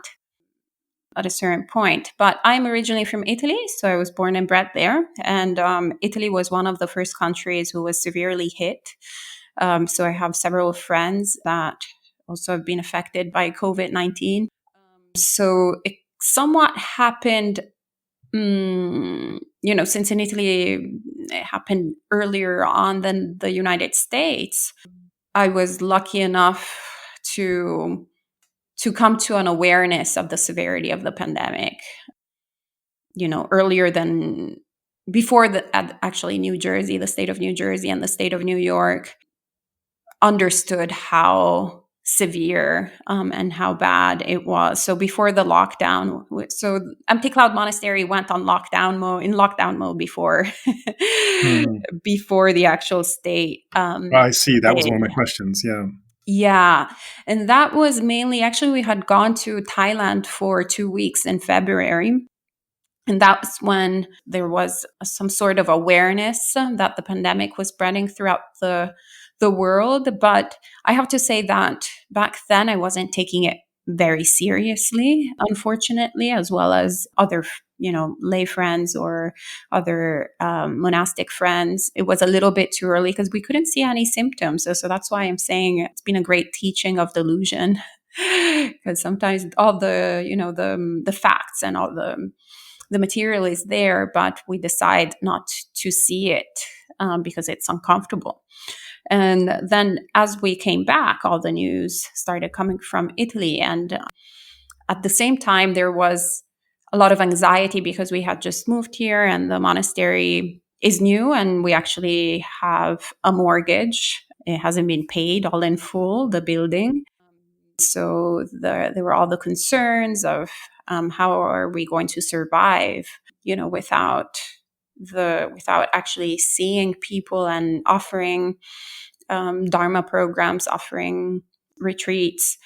at a certain point. But I'm originally from Italy, so I was born and bred there. And Italy was one of the first countries who was severely hit. So I have several friends that also have been affected by COVID-19. So it somewhat happened, since in Italy it happened earlier on than the United States. I was lucky enough to come to an awareness of the severity of the pandemic, earlier than before actually New Jersey, the state of New Jersey and the state of New York understood how severe and how bad it was. So before the lockdown, so Empty Cloud Monastery went on lockdown mode before before the actual state. I see. That was one of my questions. Yeah. Yeah. And that was mainly, actually, we had gone to Thailand for 2 weeks in February. And that's when there was some sort of awareness that the pandemic was spreading throughout the world. But I have to say that back then I wasn't taking it very seriously, unfortunately, as well as other, lay friends or other monastic friends. It was a little bit too early because we couldn't see any symptoms. So that's why I'm saying it's been a great teaching of delusion, because sometimes all the, the facts and all the material is there, but we decide not to see it because it's uncomfortable. And then as we came back, all the news started coming from Italy. And at the same time, there was a lot of anxiety because we had just moved here and the monastery is new and we actually have a mortgage. It hasn't been paid all in full, the building. So there were all the concerns of how are we going to survive, without actually seeing people and offering Dharma programs, offering retreats.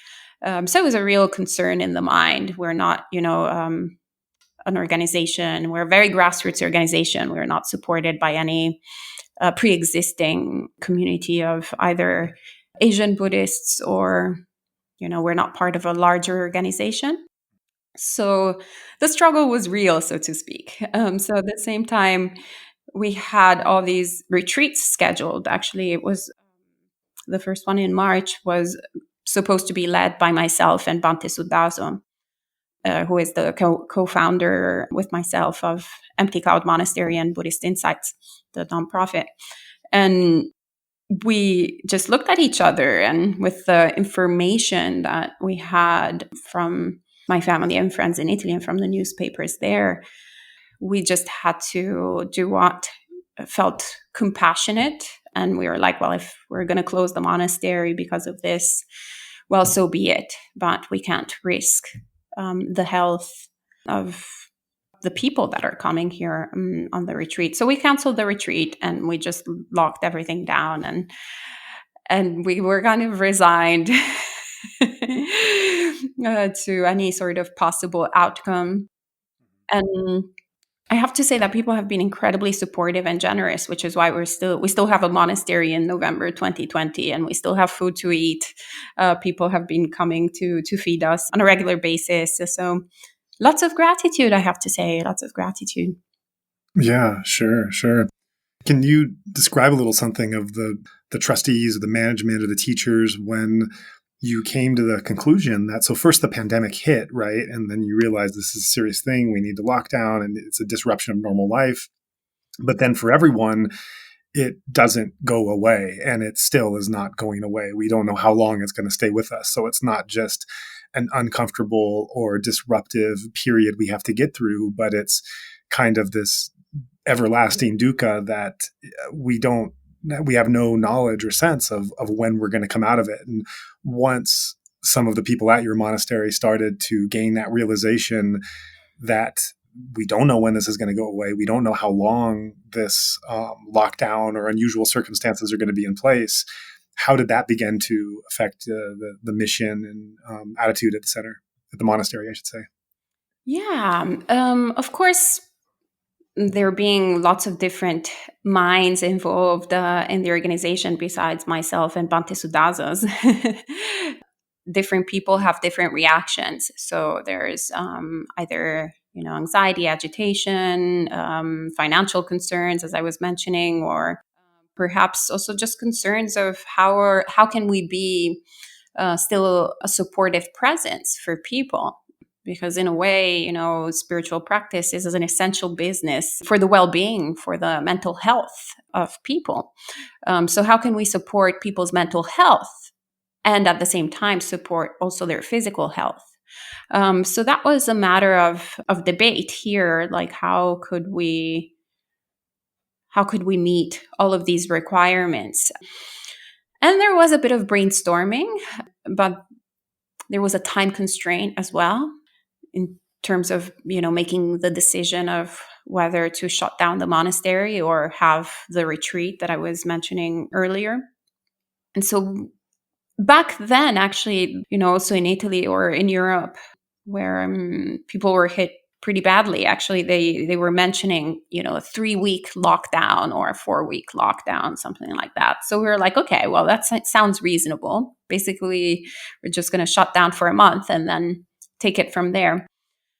So it was a real concern in the mind. We're not, an organization. We're a very grassroots organization. We're not supported by any pre-existing community of either Asian Buddhists or, we're not part of a larger organization. So the struggle was real, so to speak. So at the same time, we had all these retreats scheduled. Actually, it was the first one in March was supposed to be led by myself and Bhante Sudaso, who is the co-founder with myself of Empty Cloud Monastery and Buddhist Insights, the nonprofit. And we just looked at each other, and with the information that we had from my family and friends in Italy and from the newspapers there, we just had to do what felt compassionate. And we were like, well, if we're going to close the monastery because of this, well, so be it. But we can't risk the health of the people that are coming here on the retreat. So we canceled the retreat and we just locked everything down, and we were kind of resigned to any sort of possible outcome. And I have to say that people have been incredibly supportive and generous, which is why we still have a monastery in November 2020, and we still have food to eat. People have been coming to feed us on a regular basis. So lots of gratitude, I have to say, lots of gratitude. Yeah, sure. Can you describe a little something of the trustees or the management or the teachers when you came to the conclusion that, so first the pandemic hit, right? And then you realize this is a serious thing. We need to lock down and it's a disruption of normal life. But then for everyone, it doesn't go away, and it still is not going away. We don't know how long it's going to stay with us. So it's not just an uncomfortable or disruptive period we have to get through, but it's kind of this everlasting dukkha that we have no knowledge or sense of when we're going to come out of it. And once some of the people at your monastery started to gain that realization that we don't know when this is going to go away, we don't know how long this lockdown or unusual circumstances are going to be in place, how did that begin to affect the mission and attitude at the center, at the monastery, I should say? Yeah, of course, there being lots of different minds involved in the organization besides myself and Bhante Sudasa's. Different people have different reactions. So there's either anxiety, agitation, financial concerns, as I was mentioning, or perhaps also just concerns of how can we be still a supportive presence for people. Because in a way, spiritual practice is an essential business for the well-being, for the mental health of people. So how can we support people's mental health and at the same time support also their physical health? So that was a matter of debate here, like how could we meet all of these requirements? And there was a bit of brainstorming, but there was a time constraint as well, in terms of, making the decision of whether to shut down the monastery or have the retreat that I was mentioning earlier. And so back then, actually, also in Italy or in Europe, where people were hit pretty badly, actually, they were mentioning, a 3-week lockdown or a 4-week lockdown, something like that. So we were like, okay, well, that sounds reasonable. Basically, we're just going to shut down for a month and then take it from there.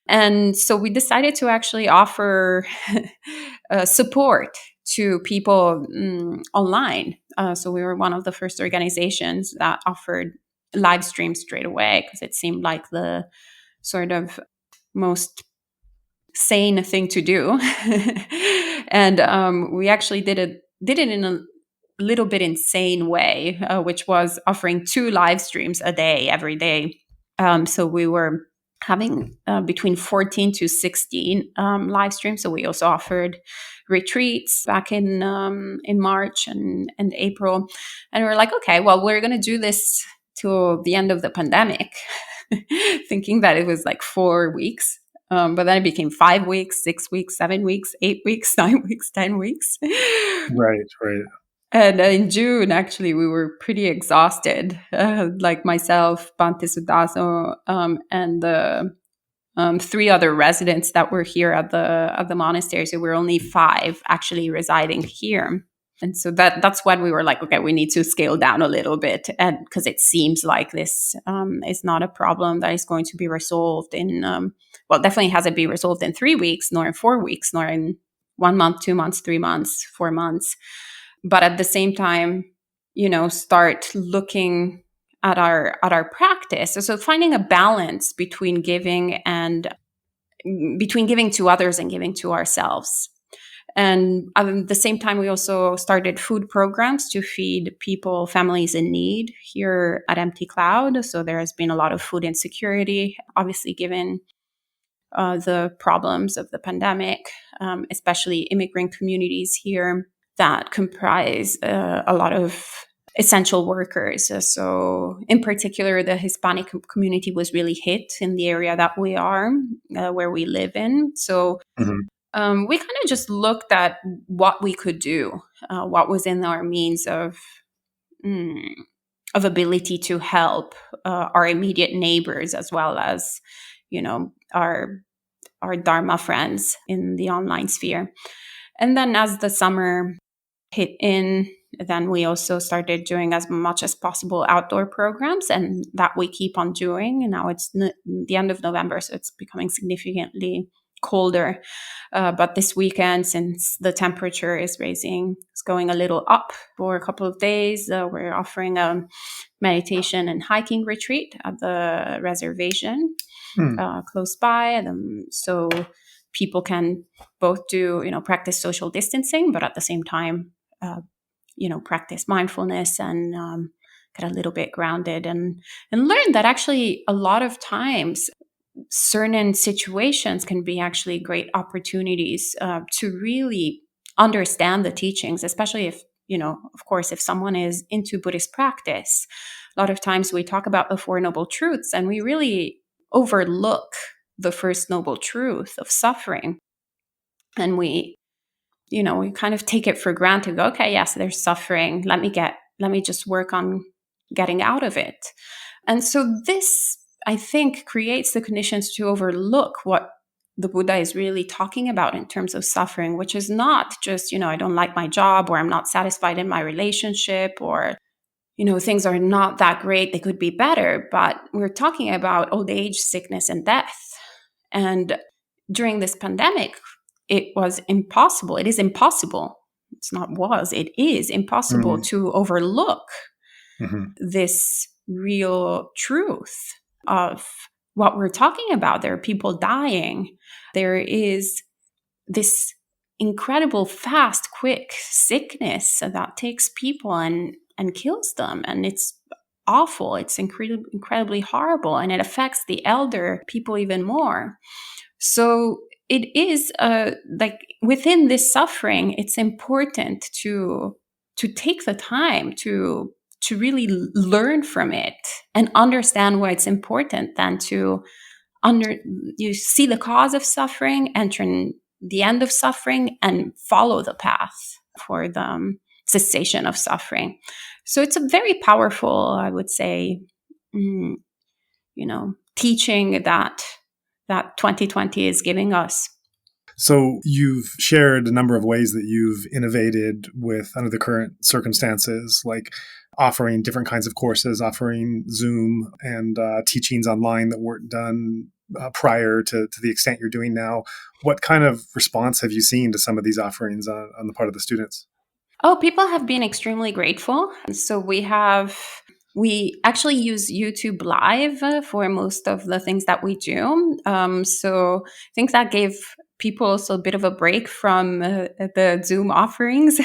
And so we decided to actually offer support to people online. So we were one of the first organizations that offered live streams straight away, because it seemed like the sort of most sane thing to do. And we actually did it in a little bit insane way, which was offering 2 live streams a day, every day. So we were having between 14 to 16 live streams. So we also offered retreats back in March and April. And we were like, okay, well, we're going to do this till the end of the pandemic, thinking that it was like 4 weeks. But then it became 5 weeks, 6 weeks, 7 weeks, 8 weeks, 9 weeks, 10 weeks. Right, right. And in June, actually, we were pretty exhausted. Like myself, Bante Sudaso, and the three other residents that were here at the monastery. So we're only 5 actually residing here. And so that's when we were like, okay, we need to scale down a little bit, and because it seems like this is not a problem that is going to be resolved in, well, definitely hasn't been resolved in 3 weeks, nor in 4 weeks, nor in 1 month, 2 months, 3 months, 4 months. But at the same time, start looking at our practice. So finding a balance between giving to others and giving to ourselves. And at the same time, we also started food programs to feed people, families in need here at Empty Cloud. So there has been a lot of food insecurity, obviously, given the problems of the pandemic, especially immigrant communities here that comprise a lot of essential workers. So in particular, the Hispanic community was really hit in the area that we are, where we live in. So we kind of just looked at what we could do, what was in our means of ability to help our immediate neighbors, as well as, our Dharma friends in the online sphere. And then as the summer hit in, then we also started doing as much as possible outdoor programs, and that we keep on doing. And now it's the end of November, so it's becoming significantly colder. But this weekend, since the temperature is rising, it's going a little up for a couple of days. We're offering a meditation and hiking retreat at the reservation close by. So people can both do, practice social distancing, but at the same time, practice mindfulness and get a little bit grounded and learn that actually a lot of times certain situations can be actually great opportunities to really understand the teachings, especially if, of course, if someone is into Buddhist practice. A lot of times we talk about the Four Noble Truths and we really overlook the first noble truth of suffering. And we kind of take it for granted. Okay, yes, there's suffering. Let me just work on getting out of it. And so this, I think, creates the conditions to overlook what the Buddha is really talking about in terms of suffering, which is not just, I don't like my job, or I'm not satisfied in my relationship, or, things are not that great, they could be better. But we're talking about old age, sickness, and death. And during this pandemic, it was impossible. It is impossible. It's not was, it is impossible to overlook this real truth of what we're talking about. There are people dying. There is this incredible, fast, quick sickness that takes people and kills them. And it's awful. It's incredibly horrible. And it affects the elder people even more. So it is like within this suffering, it's important to take the time to really learn from it and understand why it's important, than to you see the cause of suffering, enter the end of suffering, and follow the path for the cessation of suffering. So it's a very powerful, I would say, teaching that 2020 is giving us. So you've shared a number of ways that you've innovated under the current circumstances, like offering different kinds of courses, offering Zoom and teachings online that weren't done prior to the extent you're doing now. What kind of response have you seen to some of these offerings on the part of the students? Oh, people have been extremely grateful. So we actually use YouTube Live for most of the things that we do. So I think that gave people also a bit of a break from the Zoom offerings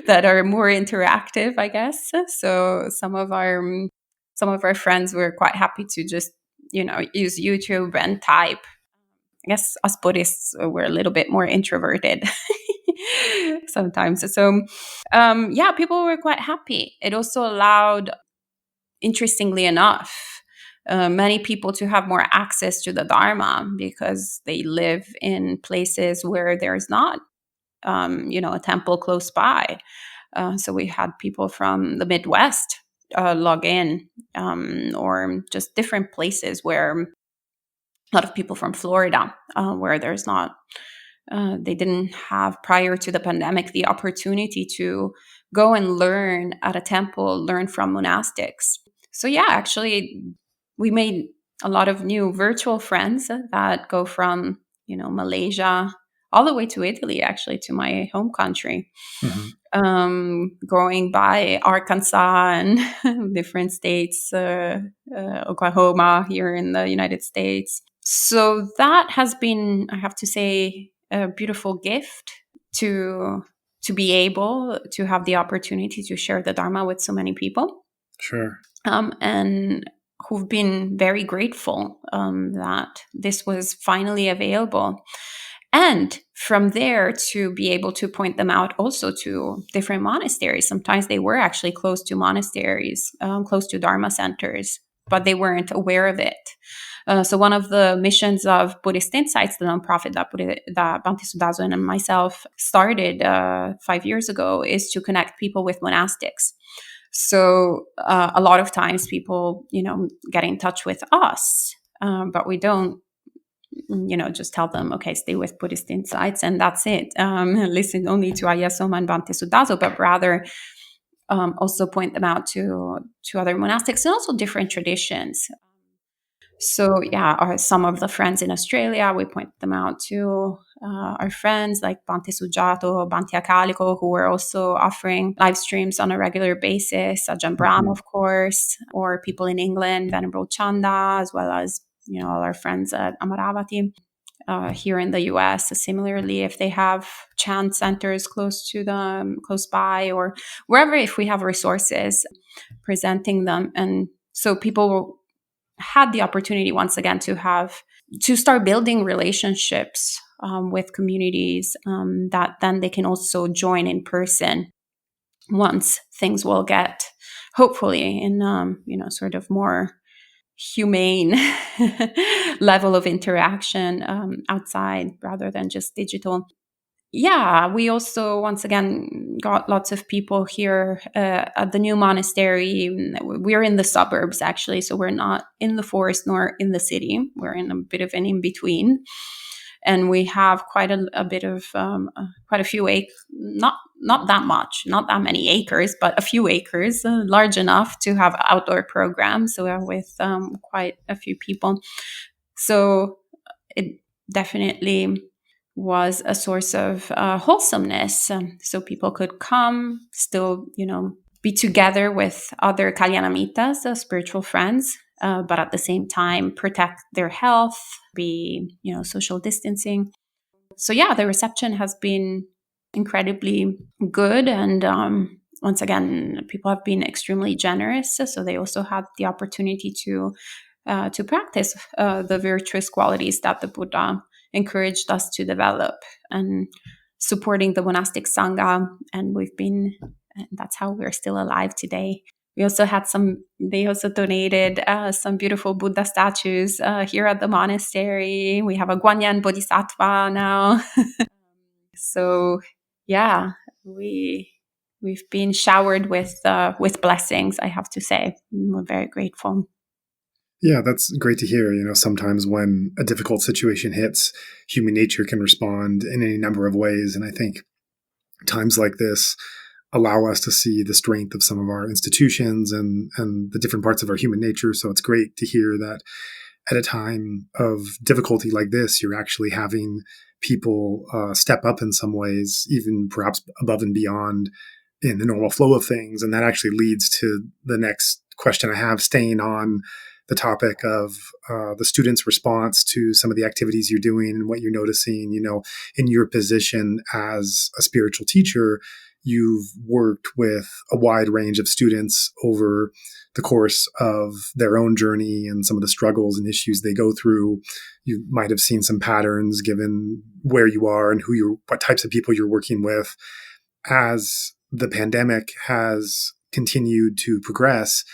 that are more interactive, I guess. So some of our friends were quite happy to just, use YouTube and type. I guess us Buddhists were a little bit more introverted sometimes. So, people were quite happy. It also allowed interestingly enough, many people to have more access to the Dharma because they live in places where there's not, a temple close by. So we had people from the Midwest log in, or just different places where a lot of people from Florida, where there's not, they didn't have prior to the pandemic the opportunity to go and learn at a temple, learn from monastics. So yeah, actually, we made a lot of new virtual friends that go from, Malaysia all the way to Italy, actually, to my home country. Going by Arkansas and different states, Oklahoma here in the United States. So that has been, I have to say, a beautiful gift to be able to have the opportunity to share the Dharma with so many people. Sure. And who've been very grateful that this was finally available. And from there, to be able to point them out also to different monasteries. Sometimes they were actually close to monasteries, close to Dharma centers, but they weren't aware of it. So one of the missions of Buddhist Insights, the nonprofit that Bhante Sudazo and myself started 5 years ago, is to connect people with monastics. So a lot of times people, get in touch with us, but we don't, just tell them, okay, stay with Buddhist Insights and that's it. Listen only to Ayya Soma and Bhante Sudazo, but rather also point them out to other monastics and also different traditions. So yeah, some of the friends in Australia, we point them out to our friends like Bhante Sujato, Bhante Akaliko, who are also offering live streams on a regular basis, Ajahn Brahm, of course, or people in England, Venerable Chanda, as well as, all our friends at Amaravati. Here in the US, similarly, if they have chant centers close by, or wherever, if we have resources, presenting them. And so people had the opportunity once again to start building relationships with communities that then they can also join in person once things will get, hopefully, in sort of more humane level of interaction outside rather than just digital. Yeah, we also, once again, got lots of people here at the new monastery. We're in the suburbs, actually, so we're not in the forest nor in the city. We're in a bit of an in-between. And we have quite a few acres, not that much, not that many acres, but a few acres, large enough to have outdoor programs. So we're with quite a few people. So it definitely was a source of wholesomeness. So people could come, still, be together with other Kalyanamitas, spiritual friends, but at the same time protect their health, be, social distancing. So yeah, the reception has been incredibly good. And once again, people have been extremely generous. So they also had the opportunity to practice the virtuous qualities that the Buddha encouraged us to develop, and supporting the monastic sangha. And that's how we're still alive today. We also had they also donated some beautiful Buddha statues here at the monastery. We have a Guanyan Bodhisattva now. So yeah, we've been showered with blessings, I have to say. We're very grateful. Yeah, that's great to hear. Sometimes when a difficult situation hits, human nature can respond in any number of ways. And I think times like this allow us to see the strength of some of our institutions and the different parts of our human nature. So it's great to hear that at a time of difficulty like this, you're actually having people step up in some ways, even perhaps above and beyond in the normal flow of things. And that actually leads to the next question I have, staying on the topic of the students' response to some of the activities you're doing and what you're noticing. In your position as a spiritual teacher, you've worked with a wide range of students over the course of their own journey and some of the struggles and issues they go through. You might have seen some patterns given where you are and what types of people you're working with. As the pandemic has continued to progress,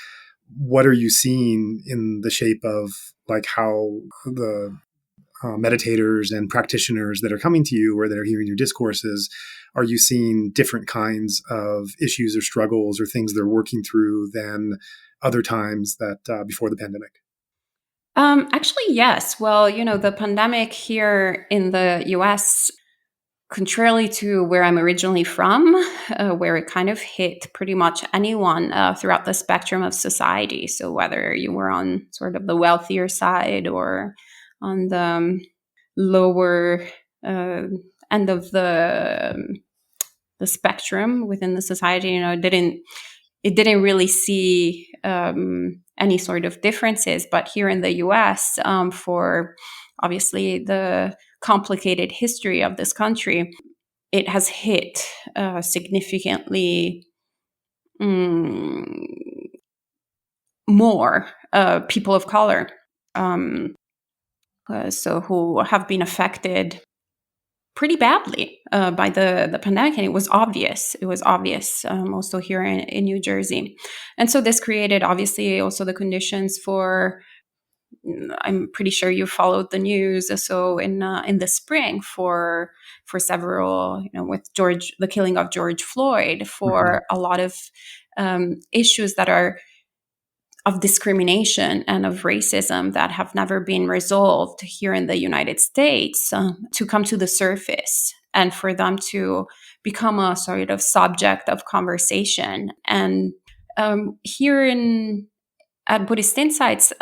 what are you seeing in the shape of like how the meditators and practitioners that are coming to you or that are hearing your discourses, are you seeing different kinds of issues or struggles or things they're working through than other times that before the pandemic? Actually, yes. Well, the pandemic here in the US, contrarily to where I'm originally from, where it kind of hit pretty much anyone throughout the spectrum of society. So whether you were on sort of the wealthier side or on the lower end of the spectrum within the society, it didn't really see any sort of differences. But here in the US, for obviously the complicated history of this country, it has hit significantly more people of color, so who have been affected pretty badly by the pandemic, and it was obvious. It was obvious also here in New Jersey, and so this created obviously also the conditions for. I'm pretty sure you followed the news. So in the spring, for several, with the killing of George Floyd, for a lot of issues that are of discrimination and of racism that have never been resolved here in the United States to come to the surface and for them to become a sort of subject of conversation. And here at Buddhist Insights,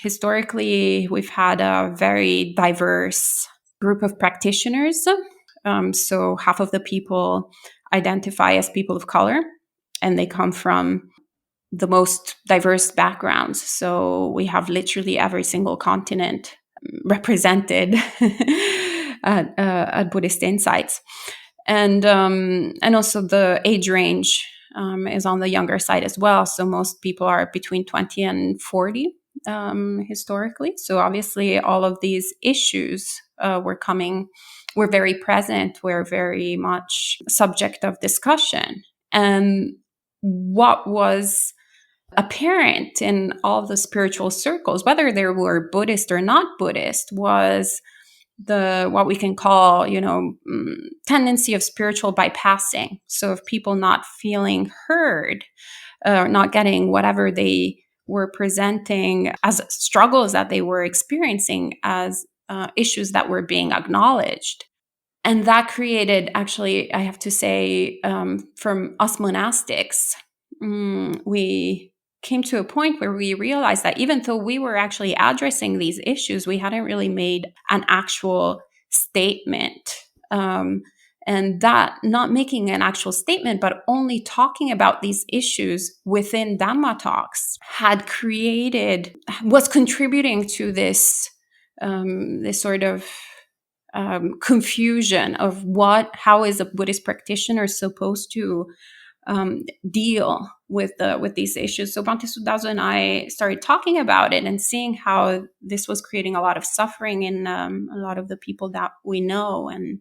historically, we've had a very diverse group of practitioners. So half of the people identify as people of color, and they come from the most diverse backgrounds. So we have literally every single continent represented at Buddhist Insights. And also the age range is on the younger side as well. So most people are between 20 and 40 historically. So obviously all of these issues were very present, were very much subject of discussion. And what was apparent in all the spiritual circles, whether they were Buddhist or not Buddhist, was the what we can call, tendency of spiritual bypassing. So of people not feeling heard, not getting whatever they were presenting as struggles that they were experiencing as issues that were being acknowledged. And that created, actually, I have to say, from us monastics, we came to a point where we realized that even though we were actually addressing these issues, we hadn't really made an actual statement. And that not making an actual statement, but only talking about these issues within Dhamma talks was contributing to this sort of confusion of how is a Buddhist practitioner supposed to deal with these issues. So Bhante Sudhazo and I started talking about it and seeing how this was creating a lot of suffering in a lot of the people that we know and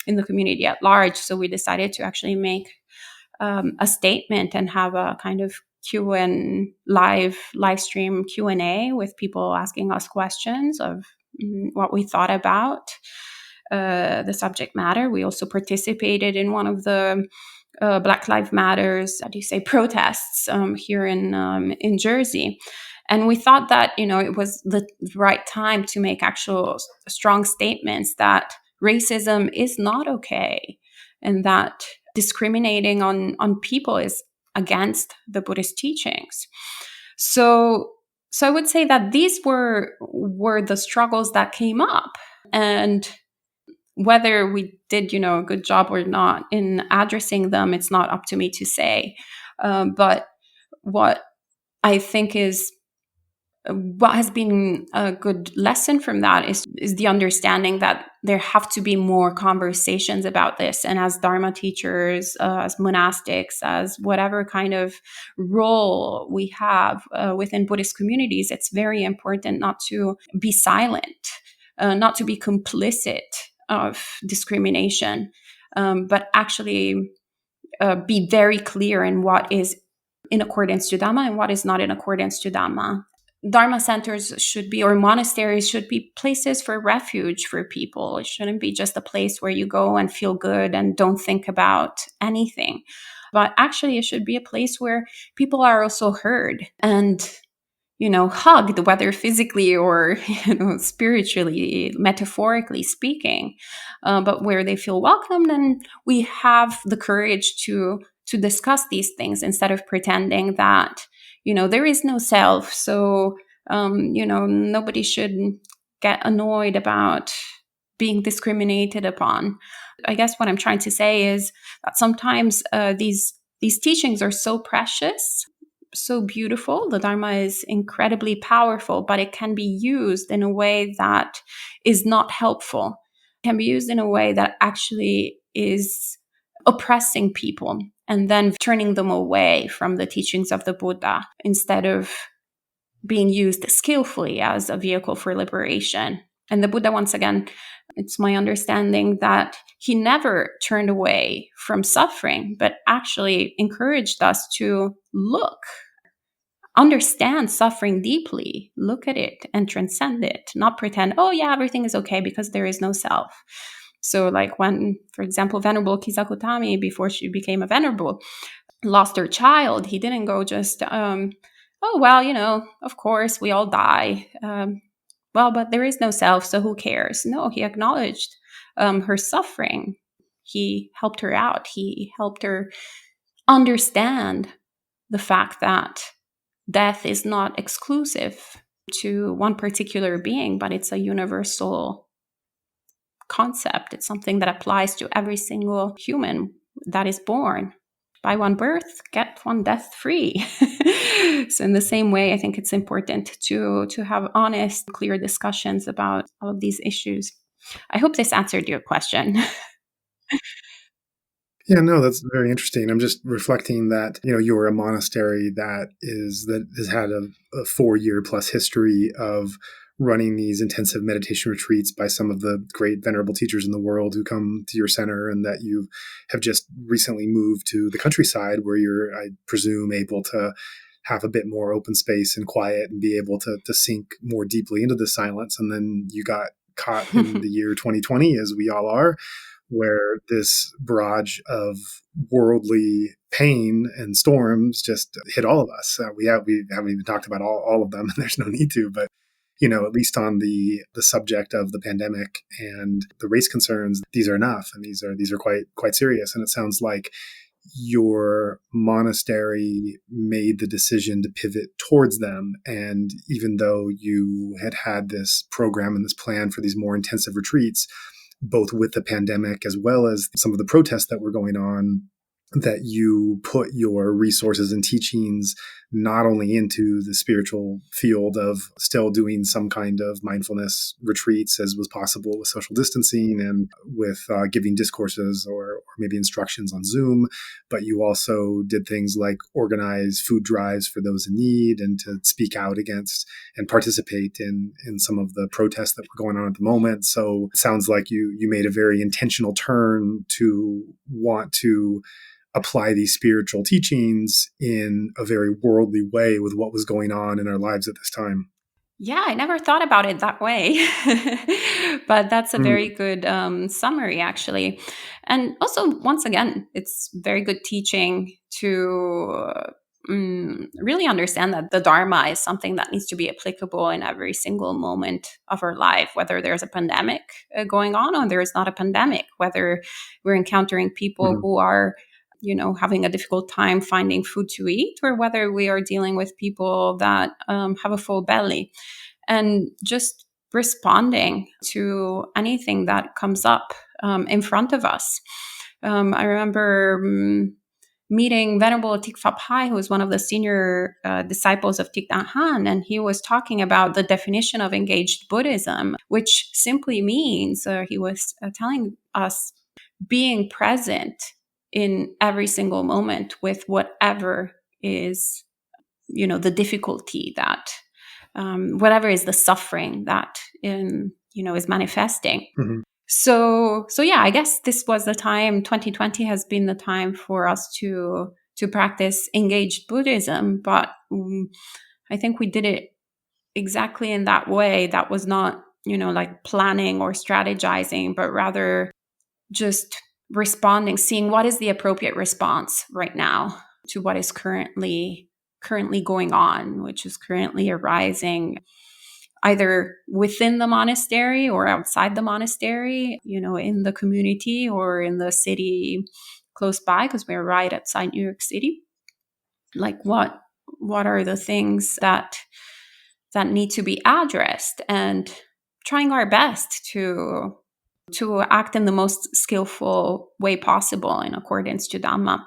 in the community at large. So we decided to actually make a statement and have a kind of live stream Q&A with people asking us questions of what we thought about the subject matter. We also participated in one of the Black Lives Matters, protests here in Jersey. And we thought that, it was the right time to make actual strong statements that racism is not okay and that discriminating on people is against the Buddhist teachings. So I would say that these were the struggles that came up. And whether we did, a good job or not in addressing them, it's not up to me to say. But what I think is what has been a good lesson from that is the understanding that there have to be more conversations about this. And as Dharma teachers, as monastics, as whatever kind of role we have within Buddhist communities, it's very important not to be silent, not to be complicit of discrimination, but actually be very clear in what is in accordance to Dhamma and what is not in accordance to Dhamma. Dharma centers should be, or monasteries should be, places for refuge for people. It shouldn't be just a place where you go and feel good and don't think about anything. But actually, it should be a place where people are also heard and, hugged, whether physically or, spiritually, metaphorically speaking, but where they feel welcomed and we have the courage to discuss these things instead of pretending that there is no self. So, nobody should get annoyed about being discriminated upon. I guess what I'm trying to say is that sometimes these teachings are so precious, so beautiful. The Dharma is incredibly powerful, but it can be used in a way that is not helpful. It can be used in a way that actually is oppressing people and then turning them away from the teachings of the Buddha instead of being used skillfully as a vehicle for liberation. And the Buddha, once again, it's my understanding that he never turned away from suffering, but actually encouraged us to understand suffering deeply, look at it and transcend it, not pretend, oh yeah, everything is okay because there is no self. So like when, for example, Venerable Kisakutami, before she became a venerable, lost her child, he didn't go just, oh, well, of course, we all die. But there is no self, so who cares? No, he acknowledged her suffering. He helped her out. He helped her understand the fact that death is not exclusive to one particular being, but it's a universal concept. It's something that applies to every single human that is born. By one birth, get one death free. So in the same way, I think it's important to have honest, clear discussions about all of these issues. I hope this answered your question. Yeah, no, that's very interesting. I'm just reflecting that, you're a monastery that has had a 4-year plus history of running these intensive meditation retreats by some of the great venerable teachers in the world who come to your center, and that you have just recently moved to the countryside where you're, I presume, able to have a bit more open space and quiet and be able to sink more deeply into the silence. And then you got caught in the year 2020, as we all are, where this barrage of worldly pain and storms just hit all of us. We haven't even talked about all of them, and there's no need to, but at least on the subject of the pandemic and the race concerns, these are enough, and these are quite serious. And it sounds like your monastery made the decision to pivot towards them. And even though you had this program and this plan for these more intensive retreats, both with the pandemic as well as some of the protests that were going on, that you put your resources and teachings not only into the spiritual field of still doing some kind of mindfulness retreats as was possible with social distancing and with giving discourses or maybe instructions on Zoom, but you also did things like organize food drives for those in need and to speak out against and participate in some of the protests that were going on at the moment. So it sounds like you made a very intentional turn to want to apply these spiritual teachings in a very worldly way with what was going on in our lives at this time. Yeah, I never thought about it that way. But that's a very good summary, actually. And also, once again, it's very good teaching to really understand that the Dharma is something that needs to be applicable in every single moment of our life, whether there's a pandemic going on or there is not a pandemic, whether we're encountering people who are having a difficult time finding food to eat, or whether we are dealing with people that have a full belly, and just responding to anything that comes up in front of us. I remember meeting Venerable Thich Phap Hai, who was one of the senior disciples of Thich Nhat Hanh, and he was talking about the definition of engaged Buddhism, which simply means, he was telling us, being present in every single moment with whatever is, the difficulty that, whatever is the suffering that, is manifesting. Mm-hmm. So yeah, I guess this was the time, 2020 has been the time for us to to practice engaged Buddhism. But I think we did it exactly in that way. That was not, like planning or strategizing, but rather just responding, seeing what is the appropriate response right now to what is currently going on, which is currently arising either within the monastery or outside the monastery, in the community or in the city close by, because we're right outside New York City. Like what are the things that need to be addressed, and trying our best to act in the most skillful way possible in accordance to Dhamma.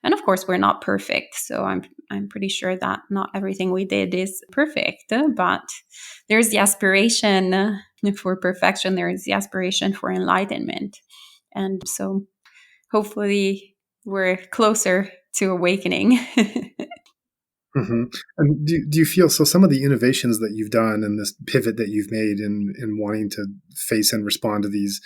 And of course, we're not perfect, so I'm pretty sure that not everything we did is perfect, but there's the aspiration for perfection. There is the aspiration for enlightenment, and so hopefully we're closer to awakening. Mm-hmm. And do you feel, so some of the innovations that you've done and this pivot that you've made in wanting to face and respond to these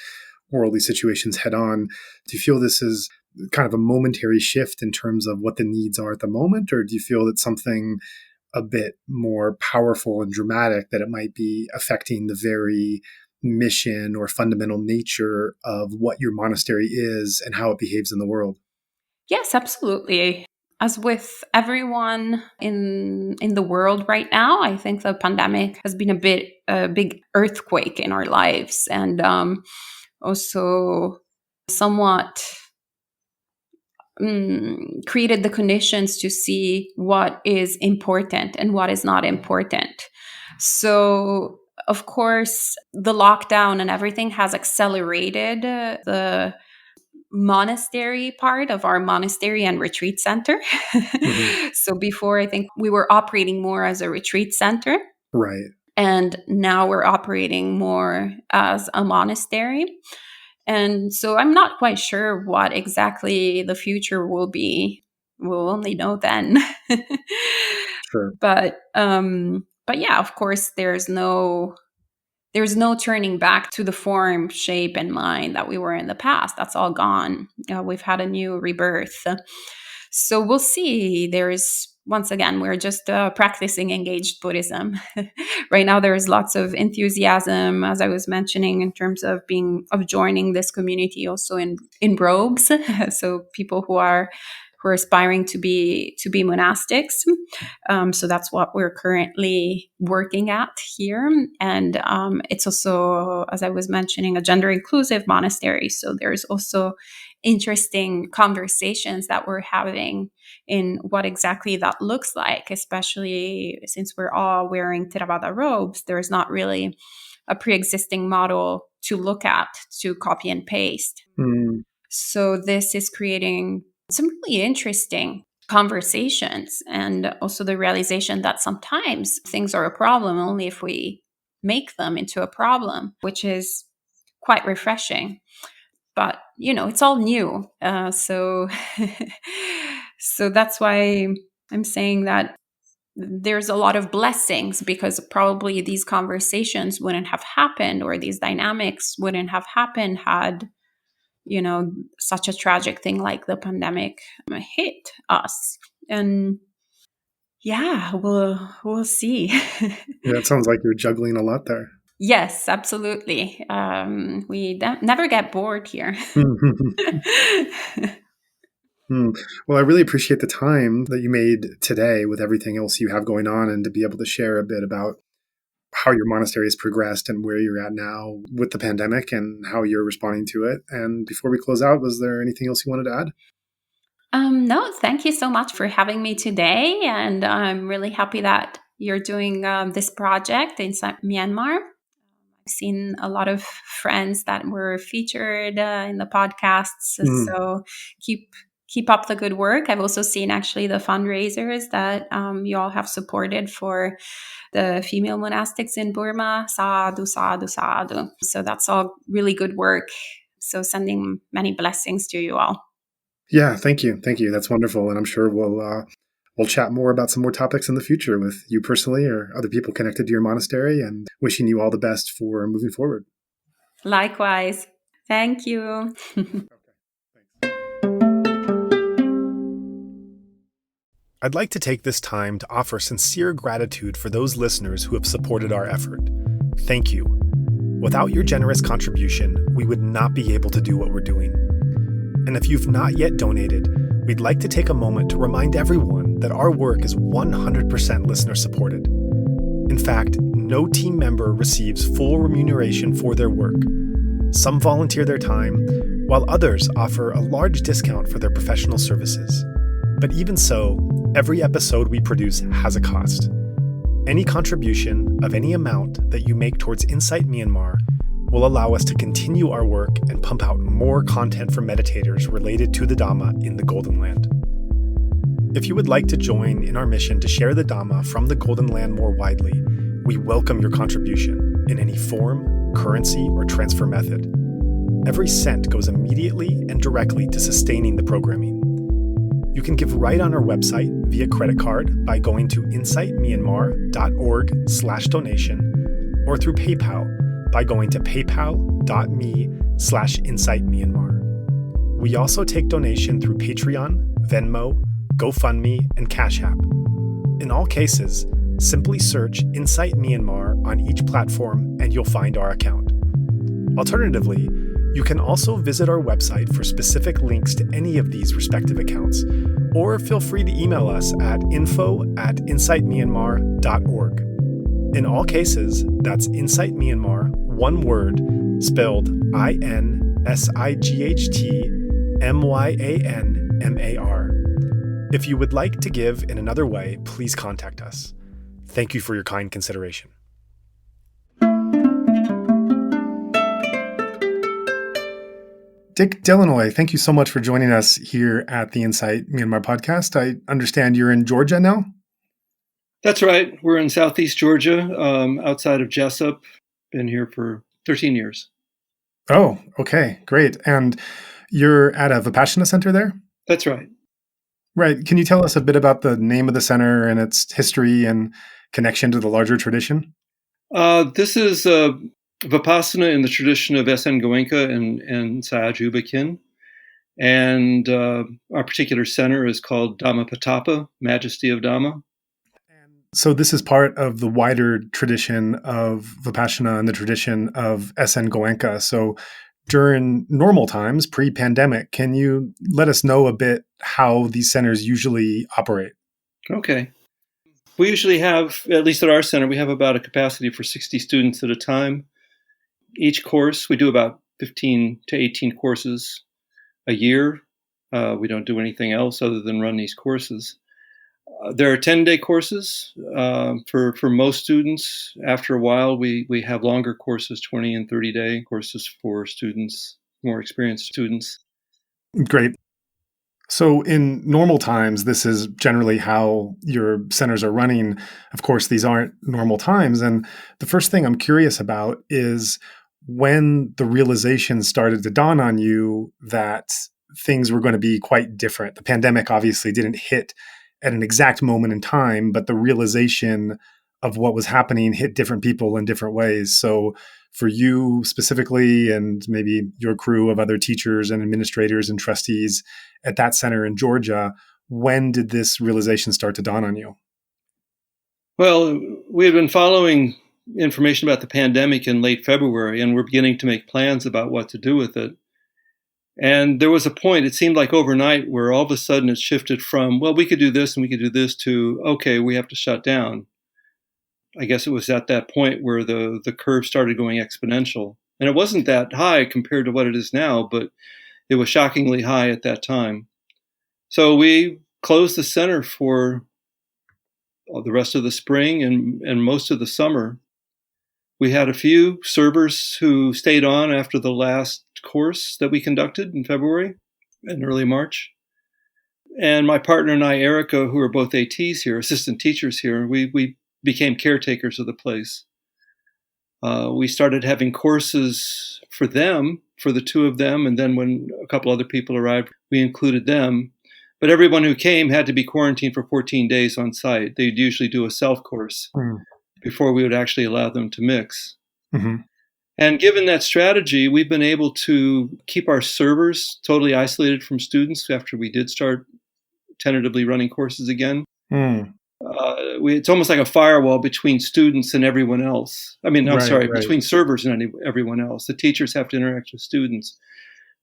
worldly situations head on, do you feel this is kind of a momentary shift in terms of what the needs are at the moment? Or do you feel that something a bit more powerful and dramatic, that it might be affecting the very mission or fundamental nature of what your monastery is and how it behaves in the world? Yes, absolutely. As with everyone in the world right now, I think the pandemic has been a big earthquake in our lives, and also somewhat created the conditions to see what is important and what is not important. So, of course, the lockdown and everything has accelerated the monastery part of our monastery and retreat center. Mm-hmm. So before, I think we were operating more as a retreat center. Right. And now we're operating more as a monastery. And so I'm not quite sure what exactly the future will be. We'll only know then. Sure. But yeah, of course, there's no turning back to the form, shape, and mind that we were in the past. That's all gone. We've had a new rebirth. So we'll see. Once again, we're just practicing engaged Buddhism. Right now, there's lots of enthusiasm, as I was mentioning, in terms of joining this community also in robes. So people who are aspiring to be monastics. So that's what we're currently working at here. And it's also, as I was mentioning, a gender inclusive monastery. So there's also interesting conversations that we're having in what exactly that looks like, especially since we're all wearing Theravada robes. There's not really a pre-existing model to look at, to copy and paste. Mm. So this is creating some really interesting conversations, and also the realization that sometimes things are a problem only if we make them into a problem, which is quite refreshing. But it's all new, so so that's why I'm saying that there's a lot of blessings, because probably these conversations wouldn't have happened, or these dynamics wouldn't have happened had such a tragic thing like the pandemic hit us. And yeah, we'll see. Yeah, it sounds like you're juggling a lot there. Yes, absolutely. We never get bored here. Well, I really appreciate the time that you made today with everything else you have going on, and to be able to share a bit about how your monastery has progressed and where you're at now with the pandemic and how you're responding to it. And before we close out, was there anything else you wanted to add? No, thank you so much for having me today. And I'm really happy that you're doing this project in Myanmar. I've seen a lot of friends that were featured in the podcasts. So keep up the good work. I've also seen actually the fundraisers that you all have supported for the female monastics in Burma. Sadhu, sadhu, sadhu. So that's all really good work. So sending many blessings to you all. Yeah, thank you. Thank you. That's wonderful. And I'm sure we'll chat more about some more topics in the future with you personally or other people connected to your monastery, and wishing you all the best for moving forward. Likewise. Thank you. Okay. Thanks. I'd like to take this time to offer sincere gratitude for those listeners who have supported our effort. Thank you. Without your generous contribution, we would not be able to do what we're doing. And if you've not yet donated, we'd like to take a moment to remind everyone that our work is 100% listener supported. In fact, no team member receives full remuneration for their work. Some volunteer their time, while others offer a large discount for their professional services. But even so, every episode we produce has a cost. Any contribution of any amount that you make towards Insight Myanmar will allow us to continue our work and pump out more content for meditators related to the Dhamma in the Golden Land. If you would like to join in our mission to share the Dhamma from the Golden Land more widely, we welcome your contribution in any form, currency, or transfer method. Every cent goes immediately and directly to sustaining the programming. You can give right on our website via credit card by going to insightmyanmar.org/donation or through PayPal by going to paypal.me/insightmyanmar. We also take donation through Patreon, Venmo, GoFundMe, and Cash App. In all cases, simply search Insight Myanmar on each platform and you'll find our account. Alternatively, you can also visit our website for specific links to any of these respective accounts, or feel free to email us at info@insightmyanmar.org. In all cases, that's Insight Myanmar, one word, spelled INSIGHTMYANMAR. If you would like to give in another way, please contact us. Thank you for your kind consideration. Dick Delanoy, thank you so much for joining us here at the Insight Myanmar podcast. I understand you're in Georgia now? That's right. We're in Southeast Georgia, outside of Jessup. Been here for 13 years. Oh, okay, great. And you're at a Vipassana center there? That's right. Right. Can you tell us a bit about the name of the center and its history and connection to the larger tradition? This is Vipassana in the tradition of S.N. Goenka and Sayagyi Bakin. And our particular center is called Dhammapatapa, Majesty of Dhamma. So this is part of the wider tradition of Vipassana and the tradition of S.N. Goenka. So during normal times, pre-pandemic, can you let us know a bit how these centers usually operate? Okay. We usually have, at least at our center, we have about a capacity for 60 students at a time. Each course, we do about 15 to 18 courses a year. We don't do anything else other than run these courses. There are 10-day courses for most students. After a while, we have longer courses, 20 and 30-day courses for students, more experienced students. Great. So in normal times, this is generally how your centers are running. Of course, these aren't normal times. And the first thing I'm curious about is when the realization started to dawn on you that things were going to be quite different. The pandemic obviously didn't hit at an exact moment in time, but the realization of what was happening hit different people in different ways. So for you specifically, and maybe your crew of other teachers and administrators and trustees at that center in Georgia, when did this realization start to dawn on you? Well, we had been following information about the pandemic in late February, and we're beginning to make plans about what to do with it. And there was a point, it seemed like overnight, where all of a sudden it shifted from, well, we could do this and we could do this to, okay, we have to shut down. I guess it was at that point where the curve started going exponential. And it wasn't that high compared to what it is now, but it was shockingly high at that time. So we closed the center for the rest of the spring and most of the summer. We had a few servers who stayed on after the last course that we conducted in February and early March. And my partner and I, Erica, who are both ATs here, assistant teachers here, we became caretakers of the place. We started having courses for them, for the two of them, and then when a couple other people arrived, we included them. But everyone who came had to be quarantined for 14 days on site. They'd usually do a self-course before we would actually allow them to mix. Mm-hmm. And given that strategy, we've been able to keep our servers totally isolated from students after we did start tentatively running courses again. Mm. It's almost like a firewall between students and everyone else. I mean, I'm sorry, Right. between servers and everyone else. The teachers have to interact with students,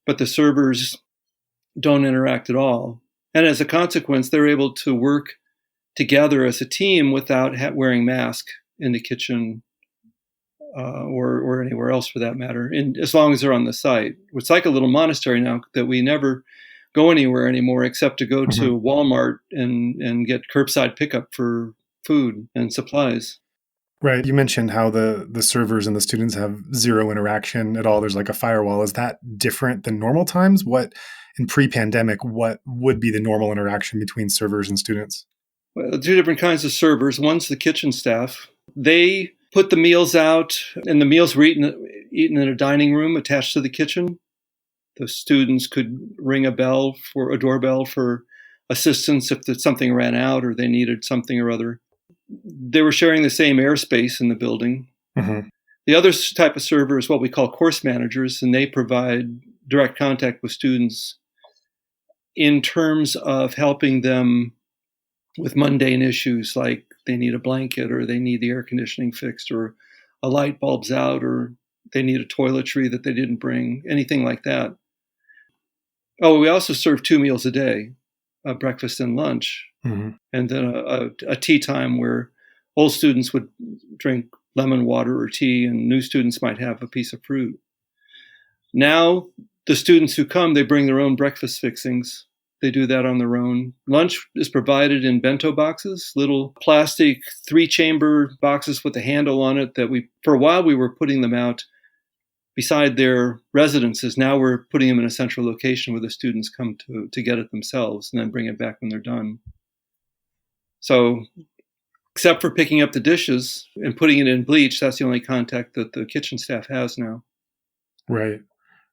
but the servers don't interact at all. And as a consequence, they're able to work together as a team without wearing masks in the kitchen or anywhere else for that matter, as long as they're on the site. It's like a little monastery now that we never go anywhere anymore except to go to Walmart and get curbside pickup for food and supplies. Right. You mentioned how the servers and the students have zero interaction at all. There's like a firewall. Is that different than normal times? What in pre-pandemic, what would be the normal interaction between servers and students? Well, two different kinds of servers. One's the kitchen staff. They put the meals out, and the meals were eaten in a dining room attached to the kitchen. The students could ring a doorbell for assistance if something ran out or they needed something or other. They were sharing the same airspace in the building. Mm-hmm. The other type of server is what we call course managers, and they provide direct contact with students in terms of helping them with mundane issues like they need a blanket or they need the air conditioning fixed or a light bulb's out or they need a toiletry that they didn't bring, anything like that. Oh, we also serve 2 meals a day, breakfast and lunch, and then a tea time where old students would drink lemon water or tea and new students might have a piece of fruit. Now, the students who come, they bring their own breakfast fixings. They do that on their own. Lunch is provided in bento boxes, little plastic 3-chamber boxes with a handle on it that for a while we were putting them out beside their residences. Now we're putting them in a central location where the students come to get it themselves and then bring it back when they're done. So, except for picking up the dishes and putting it in bleach, that's the only contact that the kitchen staff has now. Right.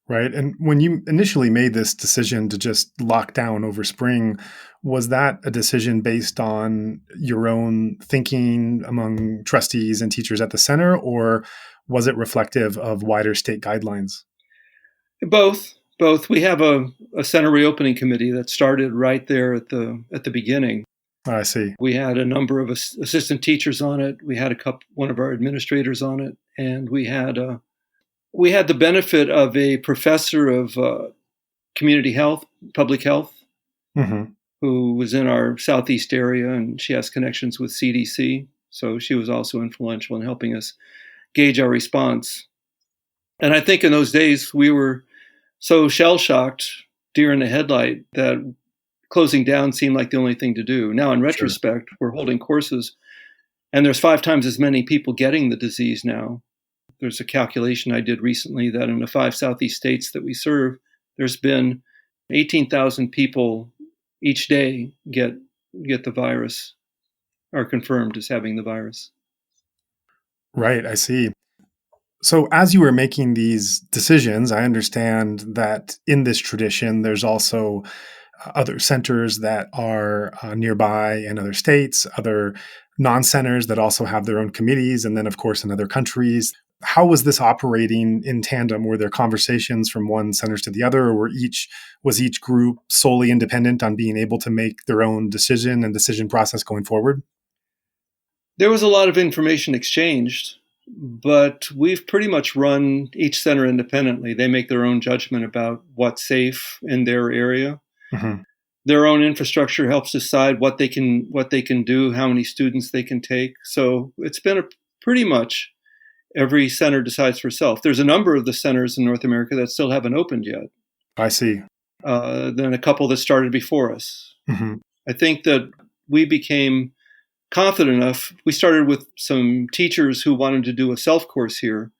Right. And when you initially made this decision to just lock down over spring, was that a decision based on your own thinking among trustees and teachers at the center, or was it reflective of wider state guidelines? Both. We have a center reopening committee that started right there at the beginning. I see. We had a number of assistant teachers on it. We had one of our administrators on it, and we had the benefit of a professor of community health, public health, who was in our southeast area, and she has connections with CDC. So she was also influential in helping us gauge our response. And I think in those days, we were so shell-shocked, deer in the headlight, that closing down seemed like the only thing to do. Now, in retrospect, we're holding courses, and there's 5 times as many people getting the disease now. There's a calculation I did recently that in the 5 southeast states that we serve, there's been 18,000 people each day get the virus, are confirmed as having the virus. Right, I see. So as you were making these decisions, I understand that in this tradition, there's also other centers that are nearby in other states, other non-centers that also have their own committees, and then, of course, in other countries. How was this operating in tandem? Were there conversations from one centers to the other, or was each group solely independent on being able to make their own decision and decision process going forward? There was a lot of information exchanged, but we've pretty much run each center independently. They make their own judgment about what's safe in their area. Their own infrastructure helps decide what they can do, how many students they can take. So it's been pretty much every center decides for itself. There's a number of the centers in North America that still haven't opened yet. I see. Then a couple that started before us. I think that we became confident enough. We started with some teachers who wanted to do a self-course here.